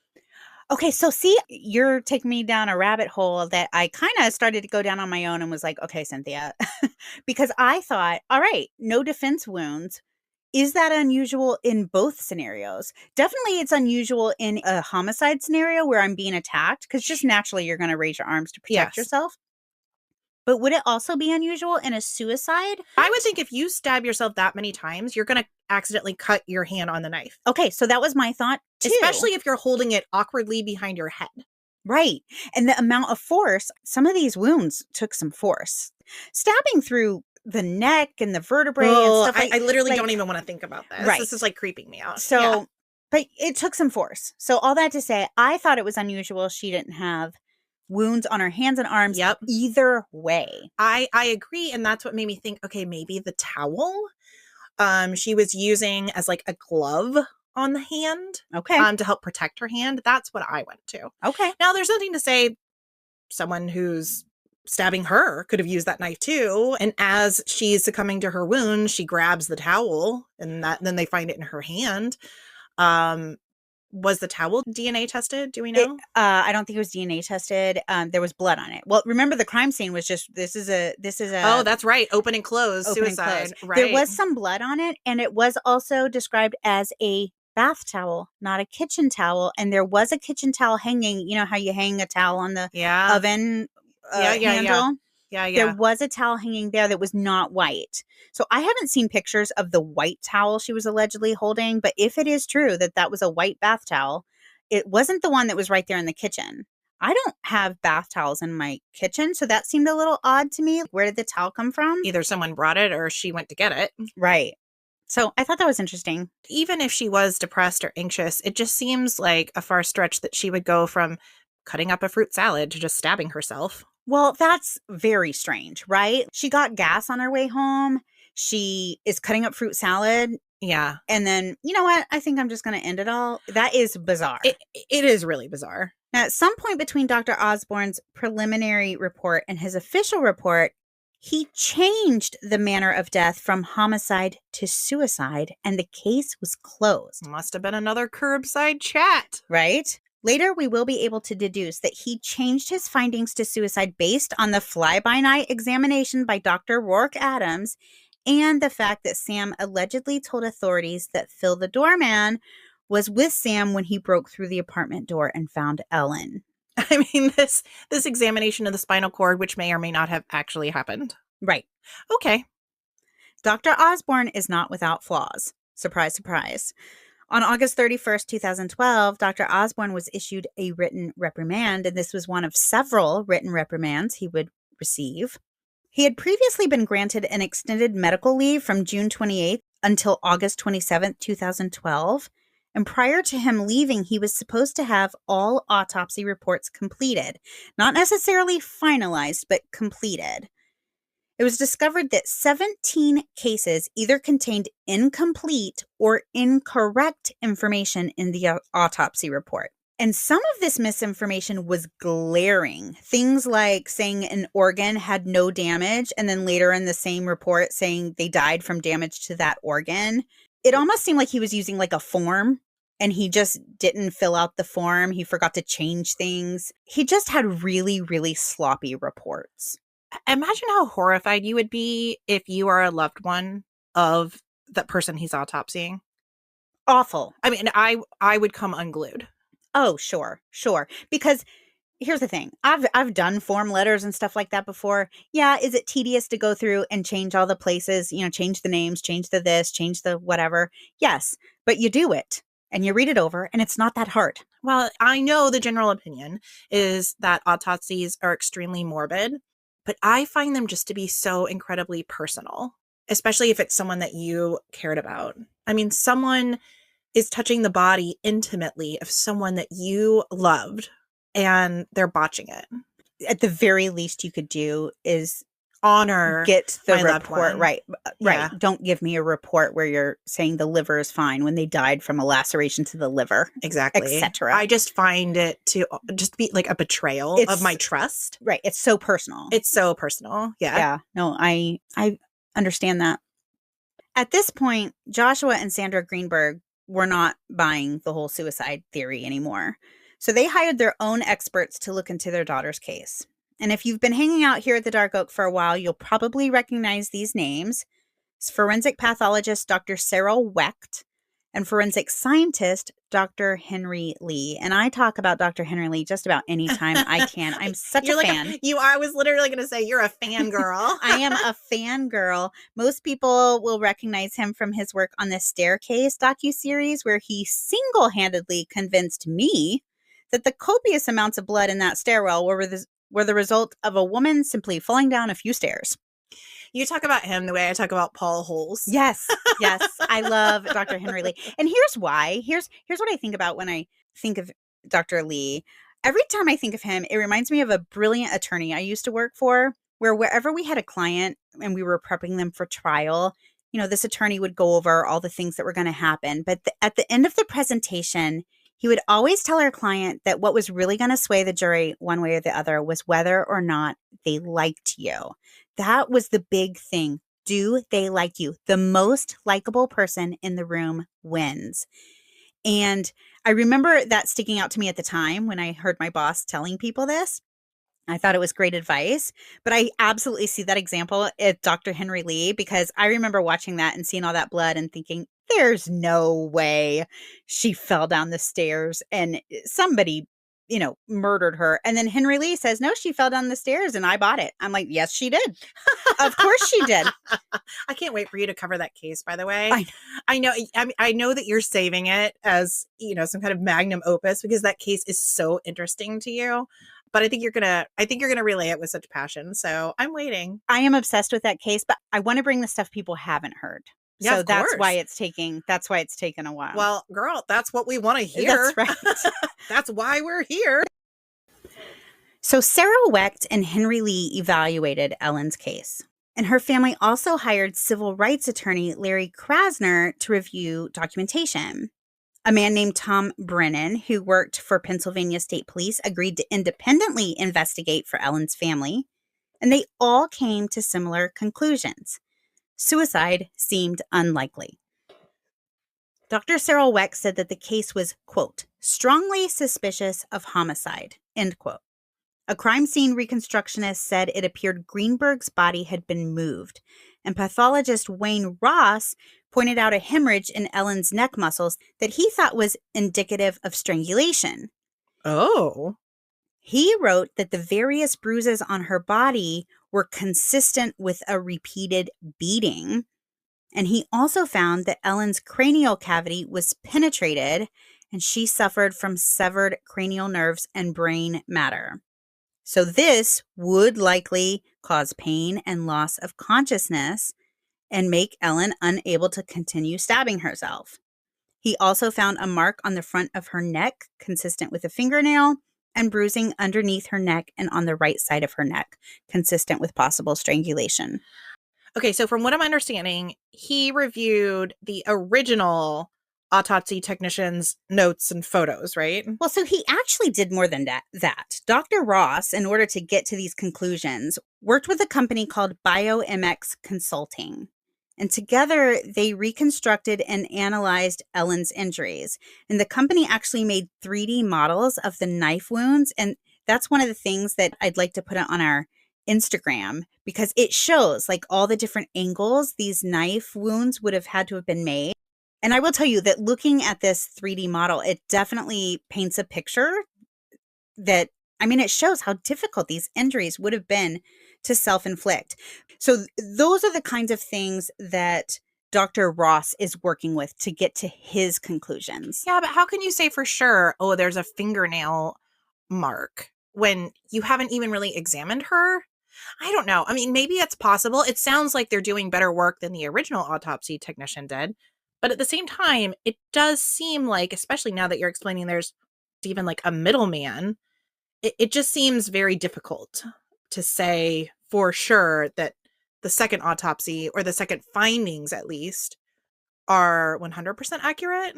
Okay, so see, you're taking me down a rabbit hole that I kind of started to go down on my own and was like, okay, Cynthia, because I thought, all right, no defense wounds. Is that unusual in both scenarios? Definitely it's unusual in a homicide scenario where I'm being attacked, because just naturally you're going to raise your arms to protect yourself. But would it also be unusual in a suicide? I would think if you stab yourself that many times, you're going to accidentally cut your hand on the knife. Okay, so that was my thought too. Especially if you're holding it awkwardly behind your head. Right. And the amount of force, some of these wounds took some force. Stabbing through the neck and the vertebrae and stuff I literally don't even want to think about this. Right. This is like creeping me out. So, but it took some force. So all that to say, I thought it was unusual she didn't have wounds on her hands and arms either way. I agree. And that's what made me think, okay, maybe the towel she was using as like a glove on the hand. Okay. To help protect her hand. That's what I went to. Okay. Now there's nothing to say someone who's stabbing her could have used that knife too. And as she's succumbing to her wound, she grabs the towel and then they find it in her hand. Was the towel DNA tested? Do we know? I don't think it was DNA tested. There was blood on it. Well, remember the crime scene was just, this is a Oh, that's right. Open and close suicide. Right. There was some blood on it, and it was also described as a bath towel, not a kitchen towel. And there was a kitchen towel hanging, you know how you hang a towel on the oven handle? Yeah. There was a towel hanging there that was not white. So I haven't seen pictures of the white towel she was allegedly holding, but if it is true that that was a white bath towel, it wasn't the one that was right there in the kitchen. I don't have bath towels in my kitchen, so that seemed a little odd to me. Where did the towel come from? Either someone brought it or she went to get it. Right. So I thought that was interesting. Even if she was depressed or anxious, it just seems like a far stretch that she would go from cutting up a fruit salad to just stabbing herself. Well, that's very strange, right? She got gas on her way home. She is cutting up fruit salad. Yeah. And then, you know what? I think I'm just going to end it all. That is bizarre. It is really bizarre. Now, at some point between Dr. Osborne's preliminary report and his official report, He changed the manner of death from homicide to suicide, and the case was closed. Must have been another curbside chat. Right? Later, we will be able to deduce that he changed his findings to suicide based on the fly-by-night examination by Dr. Rourke Adams and the fact that Sam allegedly told authorities that Phil the doorman was with Sam when he broke through the apartment door and found Ellen. I mean, this examination of the spinal cord, which may or may not have actually happened. Right. Okay. Dr. Osborne is not without flaws. Surprise, surprise. On August 31st, 2012, Dr. Osborne was issued a written reprimand, and this was one of several written reprimands he would receive. He had previously been granted an extended medical leave from June 28th until August 27th, 2012. And prior to him leaving, he was supposed to have all autopsy reports completed. Not necessarily finalized, but completed. It was discovered that 17 cases either contained incomplete or incorrect information in the autopsy report. And some of this misinformation was glaring. Things like saying an organ had no damage, and then later in the same report saying they died from damage to that organ. It almost seemed like he was using like a form, and he just didn't fill out the form. He forgot to change things. He just had really, really sloppy reports. Imagine how horrified you would be if you are a loved one of that person he's autopsying. Awful. I mean, I would come unglued. Oh, sure. Because here's the thing. I've done form letters and stuff like that before. Yeah, is it tedious to go through and change all the places, change the names, change the this, change the whatever? Yes, but you do it and you read it over and it's not that hard. Well, I know the general opinion is that autopsies are extremely morbid, but I find them just to be so incredibly personal, especially if it's someone that you cared about. I mean, someone is touching the body intimately of someone that you loved and they're botching it. At the very least you could do is honor get the my loved report. one. Right. Yeah. Don't give me a report where you're saying the liver is fine when they died from a laceration to the liver. Exactly. Etc. I just find it to just be like a betrayal of my trust. Right. It's so personal. It's so personal. Yeah. Yeah. No, I understand that. At this point, Joshua and Sandra Greenberg were not buying the whole suicide theory anymore. So they hired their own experts to look into their daughter's case. And if you've been hanging out here at the Dark Oak for a while, you'll probably recognize these names. It's forensic pathologist Dr. Sarah Wecht and forensic scientist Dr. Henry Lee. And I talk about Dr. Henry Lee just about any time I can. I'm such a fan. I was literally going to say you're a fangirl. I am a fangirl. Most people will recognize him from his work on the Staircase docuseries, where he single-handedly convinced me that the copious amounts of blood in that stairwell were the result of a woman simply falling down a few stairs. You talk about him the way I talk about Paul Holes. Yes. I love Dr. Henry Lee. And here's why. Here's what I think about when I think of Dr. Lee. Every time I think of him, it reminds me of a brilliant attorney I used to work for, where wherever we had a client and we were prepping them for trial, this attorney would go over all the things that were going to happen. But at the end of the presentation, he would always tell our client that what was really going to sway the jury one way or the other was whether or not they liked you. That was the big thing. Do they like you? The most likable person in the room wins. And I remember that sticking out to me at the time when I heard my boss telling people this. I thought it was great advice, but I absolutely see that example at Dr. Henry Lee, because I remember watching that and seeing all that blood and thinking, there's no way she fell down the stairs and somebody, murdered her. And then Henry Lee says, no, she fell down the stairs and I bought it. I'm like, yes, she did. Of course she did. I can't wait for you to cover that case, by the way. I know. I mean, I know that you're saving it as, some kind of magnum opus because that case is so interesting to you. But I think you're gonna relay it with such passion. So I'm waiting. I am obsessed with that case, but I want to bring the stuff people haven't heard. Yeah, so that's why it's taken a while. Well, girl, that's what we want to hear. That's right. That's why we're here. So Sarah Wecht and Henry Lee evaluated Ellen's case. And her family also hired civil rights attorney Larry Krasner to review documentation. A man named Tom Brennan, who worked for Pennsylvania State Police, agreed to independently investigate for Ellen's family. and they all came to similar conclusions. Suicide seemed unlikely. Dr. Cyril Weck said that the case was, quote, strongly suspicious of homicide, end quote. A crime scene reconstructionist said it appeared Greenberg's body had been moved, and pathologist Wayne Ross pointed out a hemorrhage in Ellen's neck muscles that he thought was indicative of strangulation. Oh. He wrote that the various bruises on her body were consistent with a repeated beating. And he also found that Ellen's cranial cavity was penetrated and she suffered from severed cranial nerves and brain matter. So this would likely cause pain and loss of consciousness and make Ellen unable to continue stabbing herself. He also found a mark on the front of her neck consistent with a fingernail and bruising underneath her neck and on the right side of her neck, consistent with possible strangulation. Okay, so from what I'm understanding, he reviewed the original autopsy technician's notes and photos, right? Well, so he actually did more than that. Dr. Ross, in order to get to these conclusions, worked with a company called BioMX Consulting. And together, they reconstructed and analyzed Ellen's injuries. And the company actually made 3D models of the knife wounds. And that's one of the things that I'd like to put on our Instagram, because it shows like all the different angles these knife wounds would have had to have been made. And I will tell you that looking at this 3D model, it definitely paints a picture that, I mean, it shows how difficult these injuries would have been to self-inflict. So those are the kinds of things that Dr. Ross is working with to get to his conclusions. Yeah, but how can you say for sure, oh, there's a fingernail mark when you haven't even really examined her? I don't know. I mean, maybe it's possible. It sounds like they're doing better work than the original autopsy technician did. But at the same time, it does seem like, especially now that you're explaining there's even like a middleman, it just seems very difficult to say for sure that the second autopsy, or the second findings at least, are 100% accurate.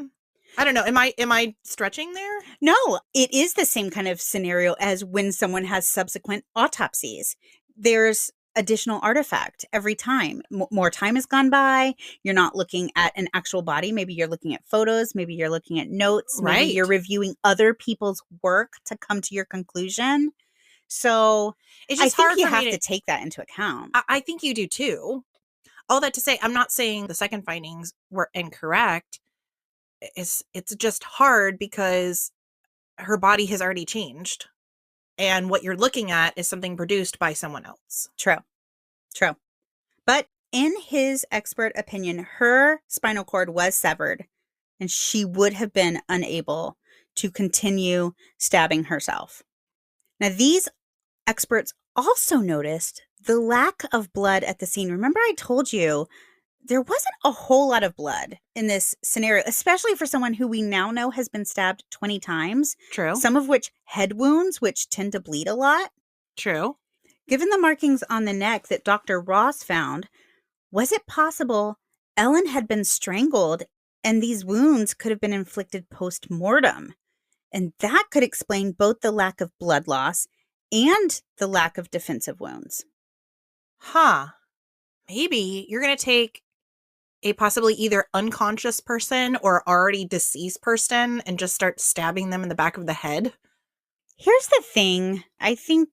I don't know. Am I stretching there? No, it is the same kind of scenario as when someone has subsequent autopsies. There's additional artifact every time. More time has gone by. You're not looking at an actual body. Maybe you're looking at photos. Maybe you're looking at notes. Maybe Right. you're reviewing other people's work to come to your conclusion. So It's I just think hard you for have me to take that into account. I think you do too. All that to say, I'm not saying the second findings were incorrect. It's just hard because her body has already changed. And what you're looking at is something produced by someone else. True. But in his expert opinion, her spinal cord was severed and she would have been unable to continue stabbing herself. Now, these experts also noticed the lack of blood at the scene. Remember, I told you there wasn't a whole lot of blood in this scenario, especially for someone who we now know has been stabbed 20 times. True. Some of which head wounds, which tend to bleed a lot. True. Given the markings on the neck that Dr. Ross found, was it possible Ellen had been strangled and these wounds could have been inflicted post-mortem? And that could explain both the lack of blood loss and the lack of defensive wounds. Huh. Maybe you're going to take a possibly either unconscious person or already deceased person and just start stabbing them in the back of the head. Here's the thing. I think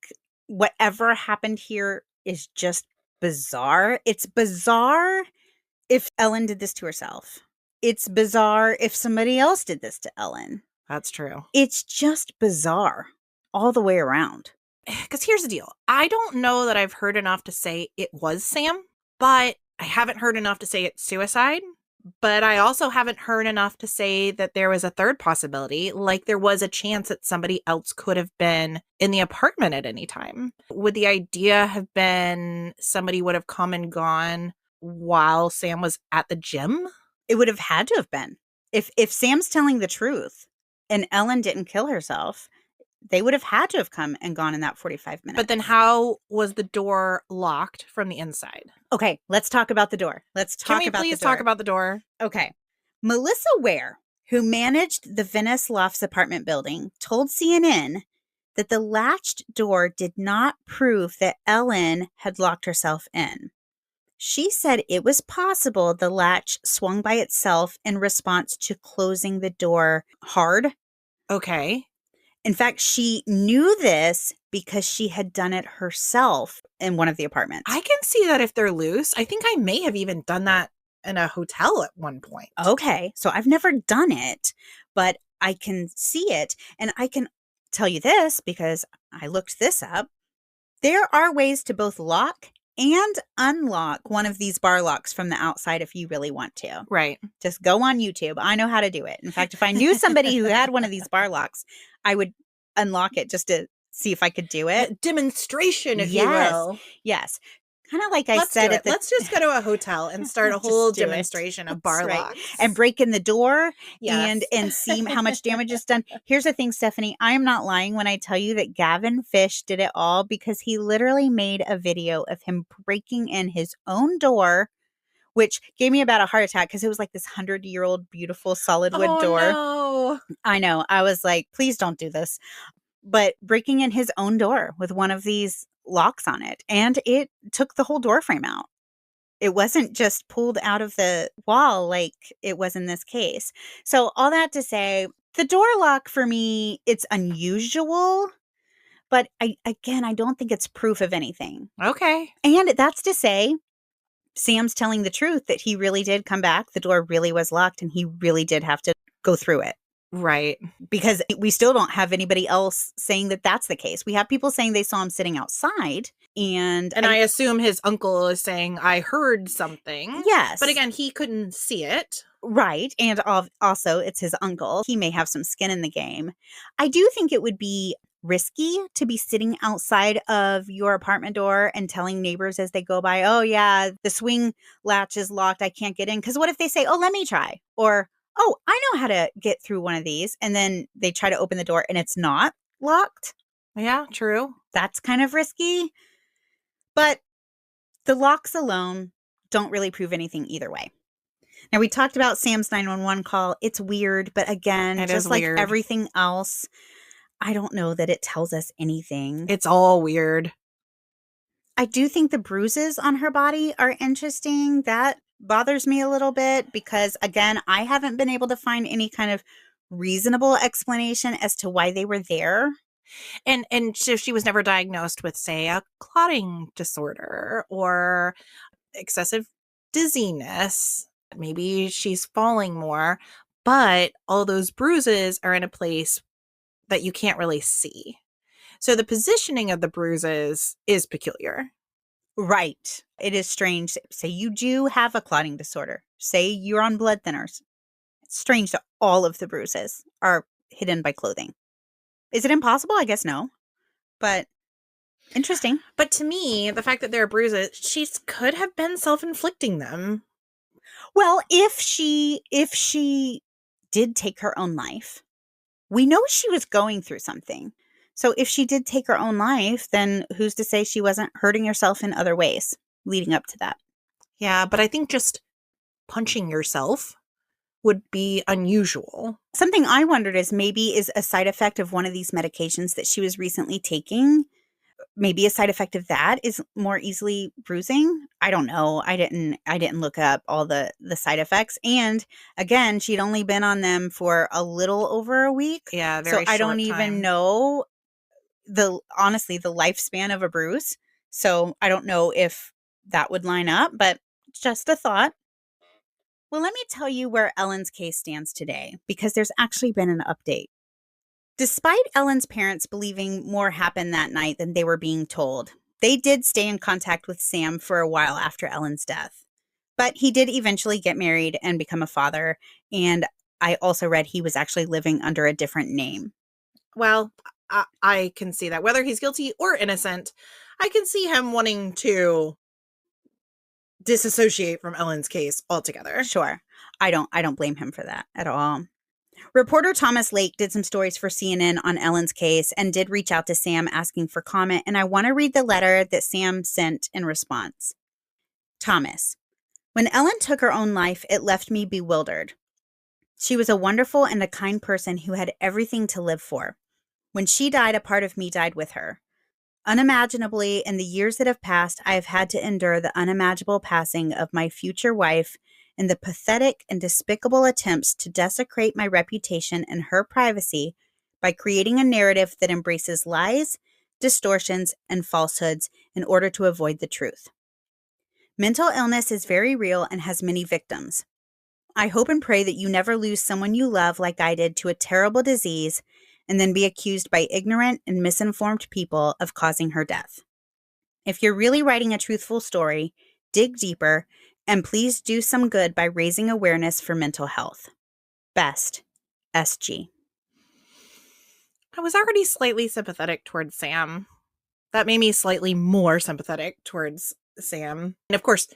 whatever happened here is just bizarre. It's bizarre if Ellen did this to herself. It's bizarre if somebody else did this to Ellen. That's true. It's just bizarre all the way around. Because here's the deal. I don't know that I've heard enough to say it was Sam, but I haven't heard enough to say it's suicide. But I also haven't heard enough to say that there was a third possibility, like there was a chance that somebody else could have been in the apartment at any time. Would the idea have been somebody would have come and gone while Sam was at the gym? It would have had to have been. If Sam's telling the truth and Ellen didn't kill herself, they would have had to have come and gone in that 45 minutes. But then how was the door locked from the inside? Okay, let's talk about the door. Can we please talk about the door? Okay. Melissa Ware, who managed the Venice Lofts apartment building, told CNN that the latched door did not prove that Ellen had locked herself in. She said it was possible the latch swung by itself in response to closing the door hard. Okay. In fact, she knew this because she had done it herself in one of the apartments. I can see that if they're loose. I think I may have even done that in a hotel at one point. Okay, so I've never done it, but I can see it. And I can tell you this because I looked this up. There are ways to both lock and unlock one of these bar locks from the outside if you really want to. Right. Just go on YouTube. I know how to do it. In fact, if I knew somebody who had one of these bar locks, I would unlock it just to see if I could do it. Demonstration, if you Yes. will. Yes. Kind of like I Let's said do at it. the Let's just go to a hotel and start a Just whole do it. demonstration of That's bar right. locks. And break in the door Yes. and see how much damage is done. Here's the thing, Stephanie, I am not lying when I tell you that Gavin Fish did it all because he literally made a video of him breaking in his own door, which gave me about a heart attack because it was like this 100-year-old beautiful solid wood door. No. I know. I was like, please don't do this. But breaking in his own door with one of these locks on it, and it took the whole door frame out. It wasn't just pulled out of the wall like it was in this case. So all that to say, the door lock for me, it's unusual, but I don't think it's proof of anything. Okay. And that's to say, Sam's telling the truth that he really did come back. The door really was locked and he really did have to go through it. Right. Because we still don't have anybody else saying that that's the case. We have people saying they saw him sitting outside. And I assume his uncle is saying, I heard something. Yes. But again, he couldn't see it. Right. And also, it's his uncle. He may have some skin in the game. I do think it would be risky to be sitting outside of your apartment door and telling neighbors as they go by, oh, yeah, the swing latch is locked. I can't get in. Because what if they say, oh, let me try? Or, oh, I know how to get through one of these. And then they try to open the door and it's not locked. Yeah, true. That's kind of risky. But the locks alone don't really prove anything either way. Now, we talked about Sam's 911 call. It's weird, but again, It just is like weird. everything else, I don't know that it tells us anything. It's all weird. I do think the bruises on her body are interesting. That bothers me a little bit because, again, I haven't been able to find any kind of reasonable explanation as to why they were there. And so she was never diagnosed with, say, a clotting disorder or excessive dizziness. Maybe she's falling more, but all those bruises are in a place that you can't really see. So the positioning of the bruises is peculiar. Right. It is strange. Say you do have a clotting disorder. Say you're on blood thinners. It's strange that all of the bruises are hidden by clothing. Is it impossible? I guess no. But interesting. But to me, the fact that there are bruises, she could have been self-inflicting them. Well, if she did take her own life, we know she was going through something. So if she did take her own life, then who's to say she wasn't hurting herself in other ways leading up to that? Yeah, but I think just punching yourself would be unusual. Something I wondered is maybe is a side effect of one of these medications that she was recently taking. Maybe a side effect of that is more easily bruising. I don't know. I didn't look up all the side effects. And again, she'd only been on them for a little over a week. Yeah, very So I don't short even time. know honestly the lifespan of a bruise. So I don't know if that would line up, but just a thought. Well, let me tell you where Ellen's case stands today, because there's actually been an update. Despite Ellen's parents believing more happened that night than they were being told, they did stay in contact with Sam for a while after Ellen's death. But he did eventually get married and become a father, and I also read he was actually living under a different name. Well, I can see that. Whether he's guilty or innocent, I can see him wanting to disassociate from Ellen's case altogether. Sure. I don't blame him for that at all. Reporter Thomas Lake did some stories for CNN on Ellen's case and did reach out to Sam asking for comment, and I want to read the letter that Sam sent in response. Thomas, when Ellen took her own life, it left me bewildered. She was a wonderful and a kind person who had everything to live for. When she died, a part of me died with her. Unimaginably, in the years that have passed, I have had to endure the unimaginable passing of my future wife and the pathetic and despicable attempts to desecrate my reputation and her privacy by creating a narrative that embraces lies, distortions, and falsehoods in order to avoid the truth. Mental illness is very real and has many victims. I hope and pray that you never lose someone you love like I did to a terrible disease and then be accused by ignorant and misinformed people of causing her death. If you're really writing a truthful story, dig deeper and please do some good by raising awareness for mental health. Best, SG. I was already slightly sympathetic towards Sam. That made me slightly more sympathetic towards Sam. And of course,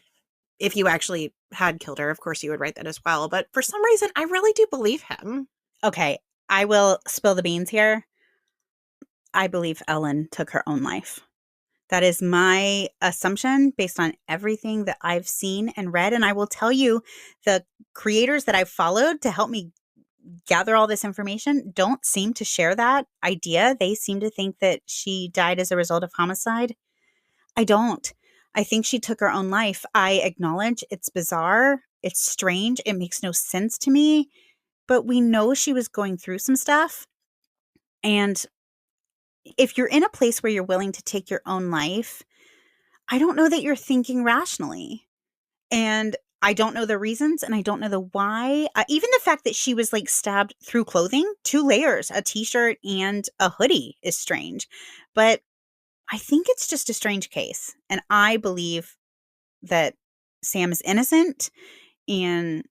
if you actually had killed her, of course you would write that as well. But for some reason, I really do believe him. Okay, I will spill the beans here. I believe Ellen took her own life. That is my assumption based on everything that I've seen and read. And I will tell you, the creators that I've followed to help me gather all this information don't seem to share that idea. They seem to think that she died as a result of homicide. I don't. I think she took her own life. I acknowledge it's bizarre. It's strange. It makes no sense to me. But we know she was going through some stuff. And if you're in a place where you're willing to take your own life, I don't know that you're thinking rationally. And I don't know the reasons and I don't know the why. Even the fact that she was like stabbed through clothing, 2 layers, a t-shirt and a hoodie is strange. But I think it's just a strange case. And I believe that Sam is innocent. And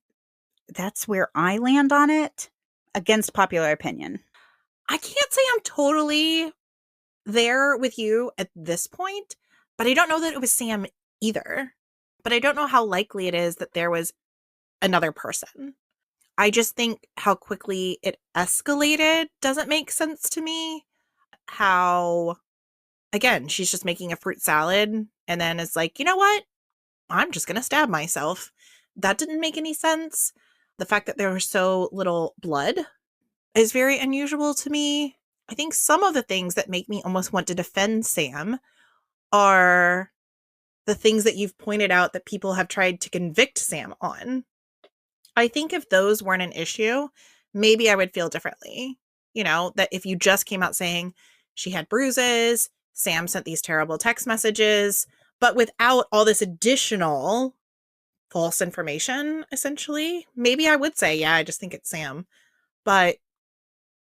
that's where I land on it against popular opinion. I can't say I'm totally there with you at this point, but I don't know that it was Sam either. But I don't know how likely it is that there was another person. I just think how quickly it escalated doesn't make sense to me. How, again, she's just making a fruit salad and then it's like, you know what? I'm just going to stab myself. That didn't make any sense. The fact that there was so little blood is very unusual to me. I think some of the things that make me almost want to defend Sam are the things that you've pointed out that people have tried to convict Sam on. I think if those weren't an issue, maybe I would feel differently. You know, that if you just came out saying she had bruises, Sam sent these terrible text messages, but without all this additional false information, essentially, maybe I would say, yeah, I just think it's Sam. But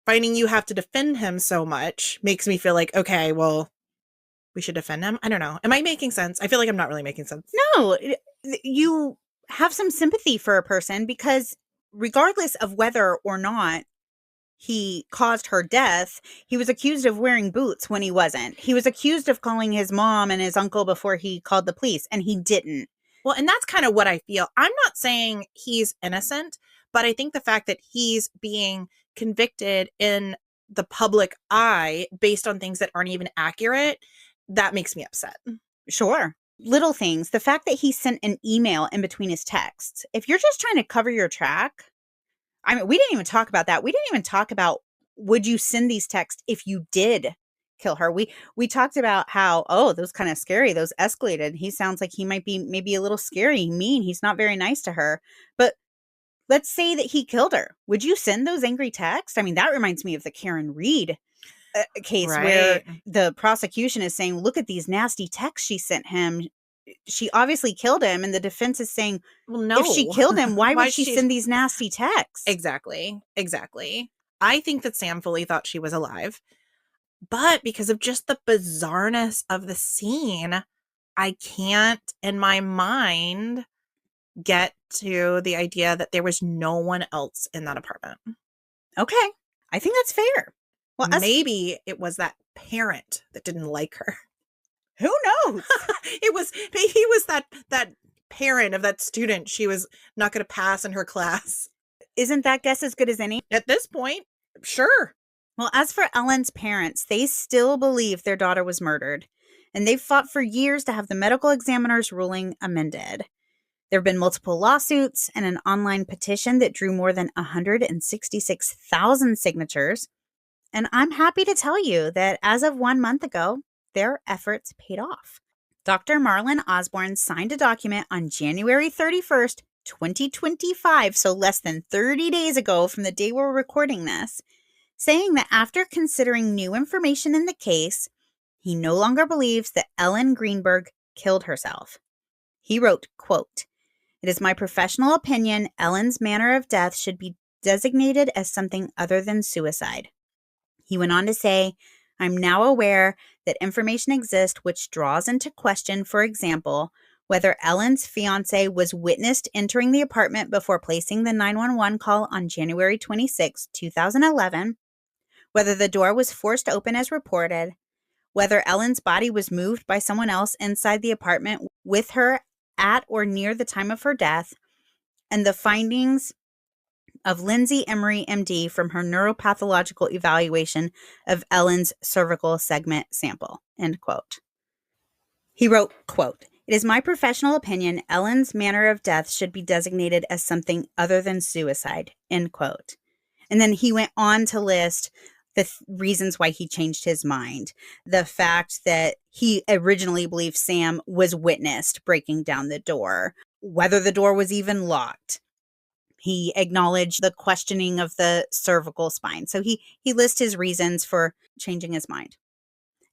finding you have to defend him so much makes me feel like, okay, well, we should defend him. I don't know. Am I making sense? I feel like I'm not really making sense. No, you have some sympathy for a person because regardless of whether or not he caused her death, he was accused of wearing boots when he wasn't. He was accused of calling his mom and his uncle before he called the police, and he didn't. Well, and that's kind of what I feel. I'm not saying he's innocent, but I think the fact that he's being convicted in the public eye based on things that aren't even accurate, that makes me upset. Sure. Little things. The fact that he sent an email in between his texts. If you're just trying to cover your track, I mean, we didn't even talk about that. We didn't even talk about, would you send these texts if you did kill her? We talked about how, oh, those kind of scary. Those escalated. He sounds like he might be maybe a little scary, mean. He's not very nice to her. But let's say that he killed her. Would you send those angry texts? I mean, that reminds me of the Karen Reed case where the prosecution is saying, look at these nasty texts she sent him. She obviously killed him. And the defense is saying, well, no, if she killed him, why would she send these nasty texts? Exactly. I think that Sam fully thought she was alive. But because of just the bizarreness of the scene, I can't, in my mind, get to the idea that there was no one else in that apartment. Okay. I think that's fair. Well, maybe it was that parent that didn't like her. Who knows? Maybe he was that parent of that student she was not going to pass in her class. Isn't that guess as good as any? At this point, sure. Well, as for Ellen's parents, they still believe their daughter was murdered, and they've fought for years to have the medical examiner's ruling amended. There have been multiple lawsuits and an online petition that drew more than 166,000 signatures. And I'm happy to tell you that as of 1 month ago, their efforts paid off. Dr. Marlon Osborne signed a document on January 31st, 2025, so less than 30 days ago from the day we're recording this, saying that after considering new information in the case, he no longer believes that Ellen Greenberg killed herself. He wrote, quote, "It is my professional opinion Ellen's manner of death should be designated as something other than suicide." He went on to say, "I'm now aware that information exists which draws into question, for example, whether Ellen's fiance was witnessed entering the apartment before placing the 911 call on January 26, 2011, whether the door was forced open as reported, whether Ellen's body was moved by someone else inside the apartment with her at or near the time of her death, and the findings of Lindsay Emery, MD, from her neuropathological evaluation of Ellen's cervical segment sample," end quote. He wrote, quote, "It is my professional opinion Ellen's manner of death should be designated as something other than suicide," end quote. And then he went on to list the reasons why he changed his mind. The fact that he originally believed Sam was witnessed breaking down the door, whether the door was even locked. He acknowledged the questioning of the cervical spine. So he lists his reasons for changing his mind.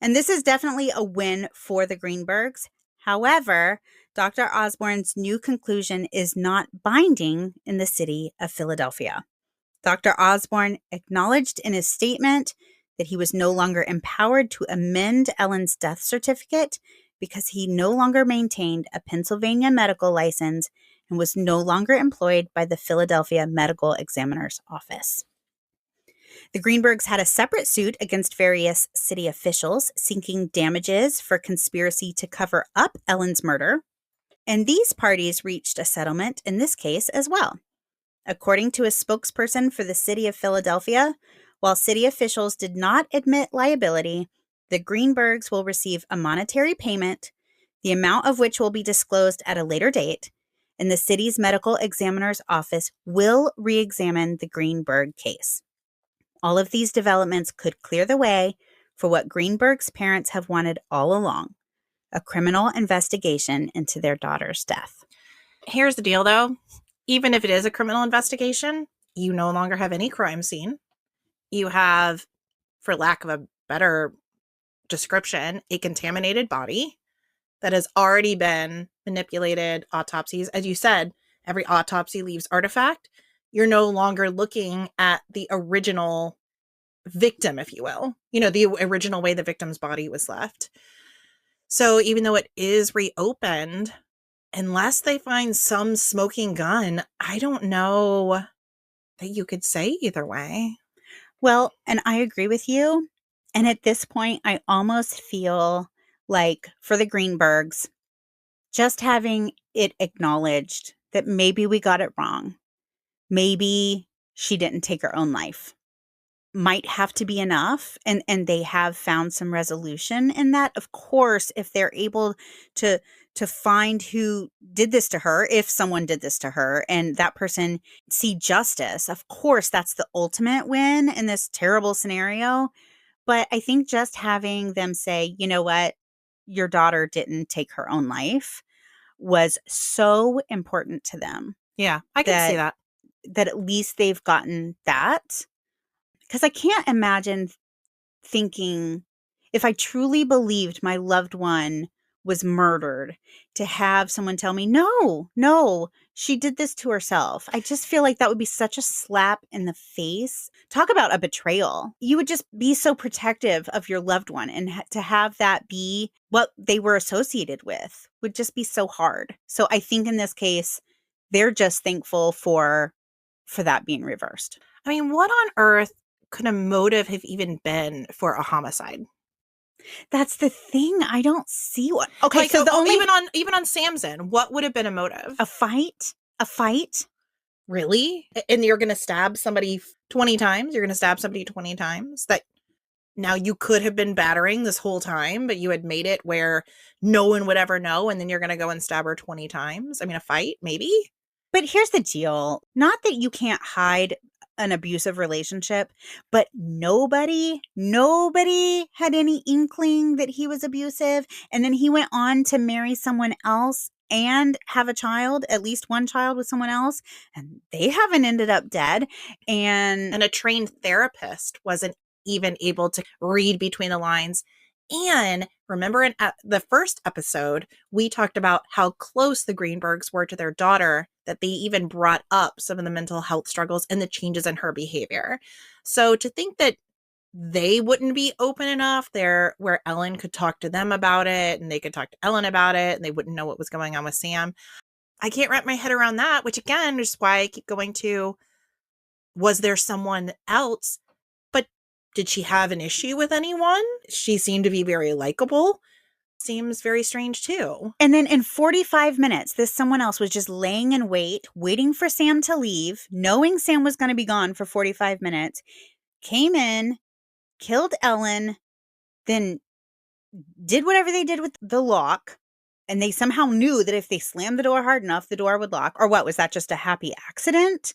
And this is definitely a win for the Greenbergs. However, Dr. Osborne's new conclusion is not binding in the city of Philadelphia. Dr. Osborne acknowledged in his statement that he was no longer empowered to amend Ellen's death certificate because he no longer maintained a Pennsylvania medical license and was no longer employed by the Philadelphia Medical Examiner's Office. The Greenbergs had a separate suit against various city officials seeking damages for conspiracy to cover up Ellen's murder, and these parties reached a settlement in this case as well. According to a spokesperson for the city of Philadelphia, while city officials did not admit liability, the Greenbergs will receive a monetary payment, the amount of which will be disclosed at a later date, and the city's medical examiner's office will re-examine the Greenberg case. All of these developments could clear the way for what Greenberg's parents have wanted all along, a criminal investigation into their daughter's death. Here's the deal, though. Even if it is a criminal investigation, you no longer have any crime scene. You have, for lack of a better description, a contaminated body that has already been manipulated, autopsies. As you said, every autopsy leaves artifact. You're no longer looking at the original victim, if you will, the original way the victim's body was left. So even though it is reopened, unless they find some smoking gun, I don't know that you could say either way. Well, and I agree with you. And at this point, I almost feel like for the Greenbergs, just having it acknowledged that maybe we got it wrong, maybe she didn't take her own life, might have to be enough. And they have found some resolution in that. Of course, if they're able to find who did this to her, if someone did this to her, and that person see justice, of course, that's the ultimate win in this terrible scenario. But I think just having them say, you know what, your daughter didn't take her own life was so important to them. Yeah, I can see that. That at least they've gotten that. Because I can't imagine thinking, if I truly believed my loved one was murdered, to have someone tell me, no, she did this to herself. I just feel like that would be such a slap in the face. Talk about a betrayal. You would just be so protective of your loved one, and to have that be what they were associated with would just be so hard. So I think in this case, they're just thankful for that being reversed. I mean, what on earth could a motive have even been for a homicide? That's the thing. I don't see what. Okay, like, so even on Samson, what would have been a motive? A fight. Really? And you're going to stab somebody 20 times? You're going to stab somebody 20 times? That now you could have been battering this whole time, but you had made it where no one would ever know, and then you're going to go and stab her 20 times? I mean, a fight, maybe? But here's the deal. Not that you can't hide an abusive relationship, but nobody had any inkling that he was abusive. And then he went on to marry someone else and have a child, at least one child with someone else, and they haven't ended up dead. And a trained therapist wasn't even able to read between the lines. And remember in the first episode, we talked about how close the Greenbergs were to their daughter, that they even brought up some of the mental health struggles and the changes in her behavior. So to think that they wouldn't be open enough there where Ellen could talk to them about it and they could talk to Ellen about it and they wouldn't know what was going on with Sam. I can't wrap my head around that, which again is why I keep going to, was there someone else? But did she have an issue with anyone? She seemed to be very likable. Seems very strange too. And then in 45 minutes, this someone else was just laying in wait, waiting for Sam to leave, knowing Sam was going to be gone for 45 minutes, came in, killed Ellen, then did whatever they did with the lock. And they somehow knew that if they slammed the door hard enough, the door would lock. Or what? Was that just a happy accident?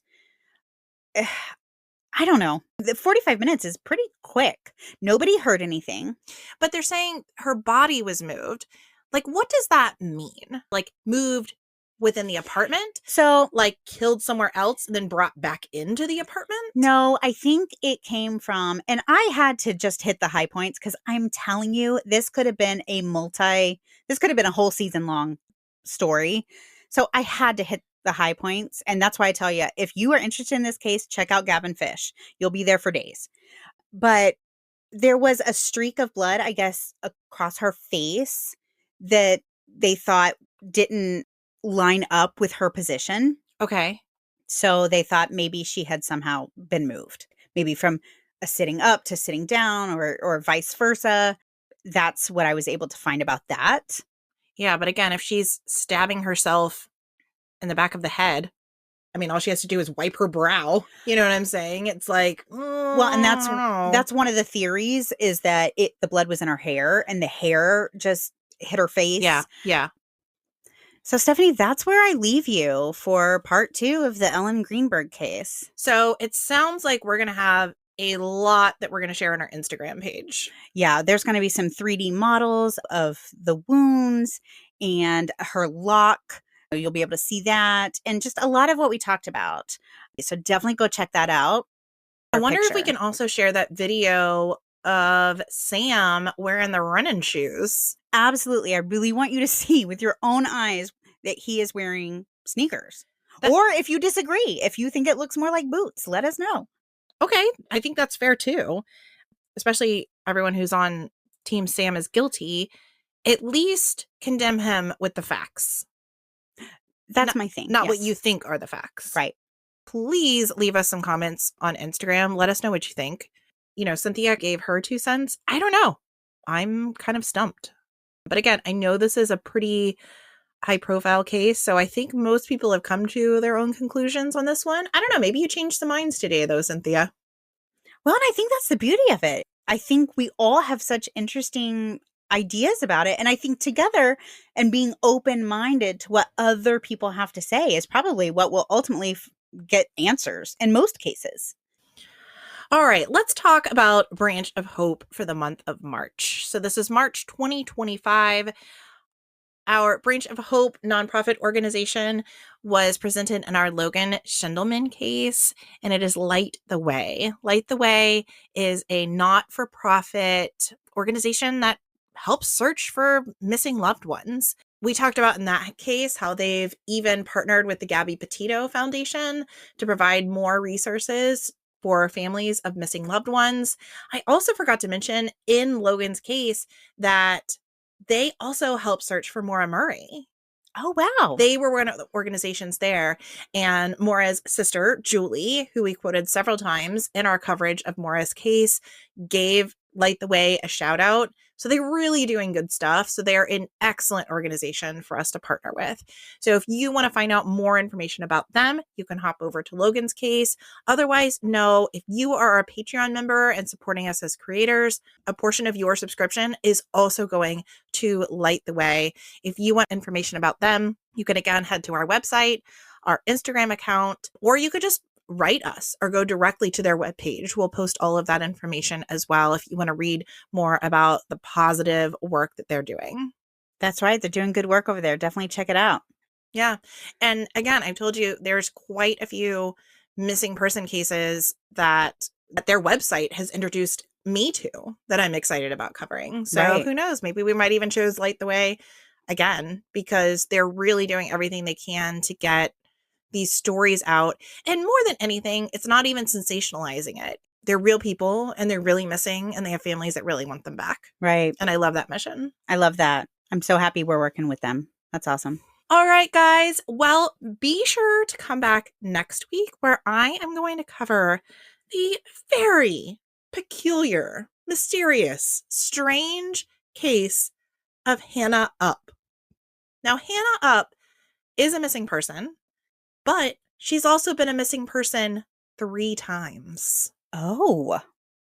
I don't know. The 45 minutes is pretty quick. Nobody heard anything. But they're saying her body was moved. Like, what does that mean? Like, moved within the apartment? So, like, killed somewhere else and then brought back into the apartment? No, I think it came from, and I had to just hit the high points because I'm telling you, this could have been a whole season long story. So I had to hit the high points. And that's why I tell you, if you are interested in this case, check out Gavin Fish. You'll be there for days. But there was a streak of blood, I guess, across her face that they thought didn't line up with her position. Okay. So they thought maybe she had somehow been moved, maybe from a sitting up to sitting down or vice versa. That's what I was able to find about that. Yeah, but again, if she's stabbing herself in the back of the head, I mean, all she has to do is wipe her brow. You know what I'm saying? It's like, well, and that's one of the theories, is that the blood was in her hair and the hair just hit her face. Yeah. So, Stephanie, that's where I leave you for part 2 of the Ellen Greenberg case. So it sounds like we're going to have a lot that we're going to share on our Instagram page. Yeah, there's going to be some 3D models of the wounds and her lock. You'll be able to see that and just a lot of what we talked about. So definitely go check that out. I wonder if we can also share that video of Sam wearing the running shoes. Absolutely. I really want you to see with your own eyes that he is wearing sneakers. Or if you disagree, if you think it looks more like boots, let us know. Okay. I think that's fair too. Especially everyone who's on Team Sam is guilty. At least condemn him with the facts. That's my thing. Not what you think are the facts. Right. Please leave us some comments on Instagram. Let us know what you think. You know, Cynthia gave her 2 cents. I don't know. I'm kind of stumped. But again, I know this is a pretty high profile case, so I think most people have come to their own conclusions on this one. I don't know. Maybe you changed some minds today, though, Cynthia. Well, and I think that's the beauty of it. I think we all have such interesting ideas about it. And I think together and being open-minded to what other people have to say is probably what will ultimately get answers in most cases. All right, let's talk about Branch of Hope for the month of March. So this is March 2025. Our Branch of Hope nonprofit organization was presented in our Logan Schindelman case, and it is Light the Way. Light the Way is a not-for-profit organization that helps search for missing loved ones. We talked about in that case how they've even partnered with the Gabby Petito Foundation to provide more resources for families of missing loved ones. I also forgot to mention in Logan's case that they also help search for Maura Murray. Oh, wow. They were one of the organizations there. And Maura's sister, Julie, who we quoted several times in our coverage of Maura's case, gave Light the Way a shout out. So they're really doing good stuff. So they're an excellent organization for us to partner with. So if you want to find out more information about them, you can hop over to Logan's case. Otherwise, no, if you are a Patreon member and supporting us as creators, a portion of your subscription is also going to Light the Way. If you want information about them, you can again head to our website, our Instagram account, or you could just write us or go directly to their webpage. We'll post all of that information as well if you want to read more about the positive work that they're doing. That's right. They're doing good work over there. Definitely check it out. Yeah. And again, I've told you there's quite a few missing person cases that their website has introduced me to that I'm excited about covering. So Right. who knows? Maybe we might even choose Light the Way again, because they're really doing everything they can to get these stories out. And more than anything, it's not even sensationalizing it. They're real people and they're really missing and they have families that really want them back. Right. And I love that mission. I love that. I'm so happy we're working with them. That's awesome. All right, guys. Well, be sure to come back next week where I am going to cover the very peculiar, mysterious, strange case of Hannah Up. Now, Hannah Up is a missing person, but she's also been a missing person 3 times. Oh,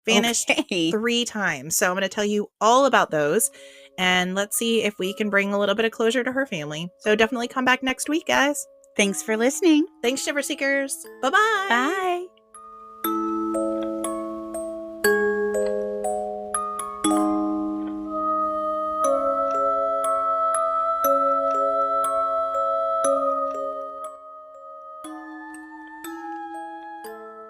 Vanished okay. 3 times. So I'm going to tell you all about those. And let's see if we can bring a little bit of closure to her family. So definitely come back next week, guys. Thanks for listening. Thanks, Shiver Seekers. Bye-bye. Bye.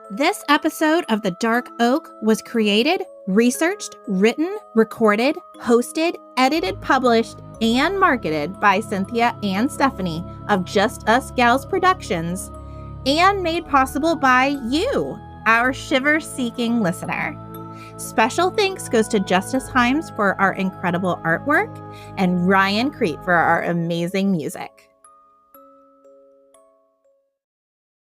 This episode of The Dark Oak was created, researched, written, recorded, hosted, edited, published, and marketed by Cynthia and Stephanie of Just Us Gals Productions, and made possible by you, our shiver-seeking listener. Special thanks goes to Justice Himes for our incredible artwork and Ryan Crete for our amazing music.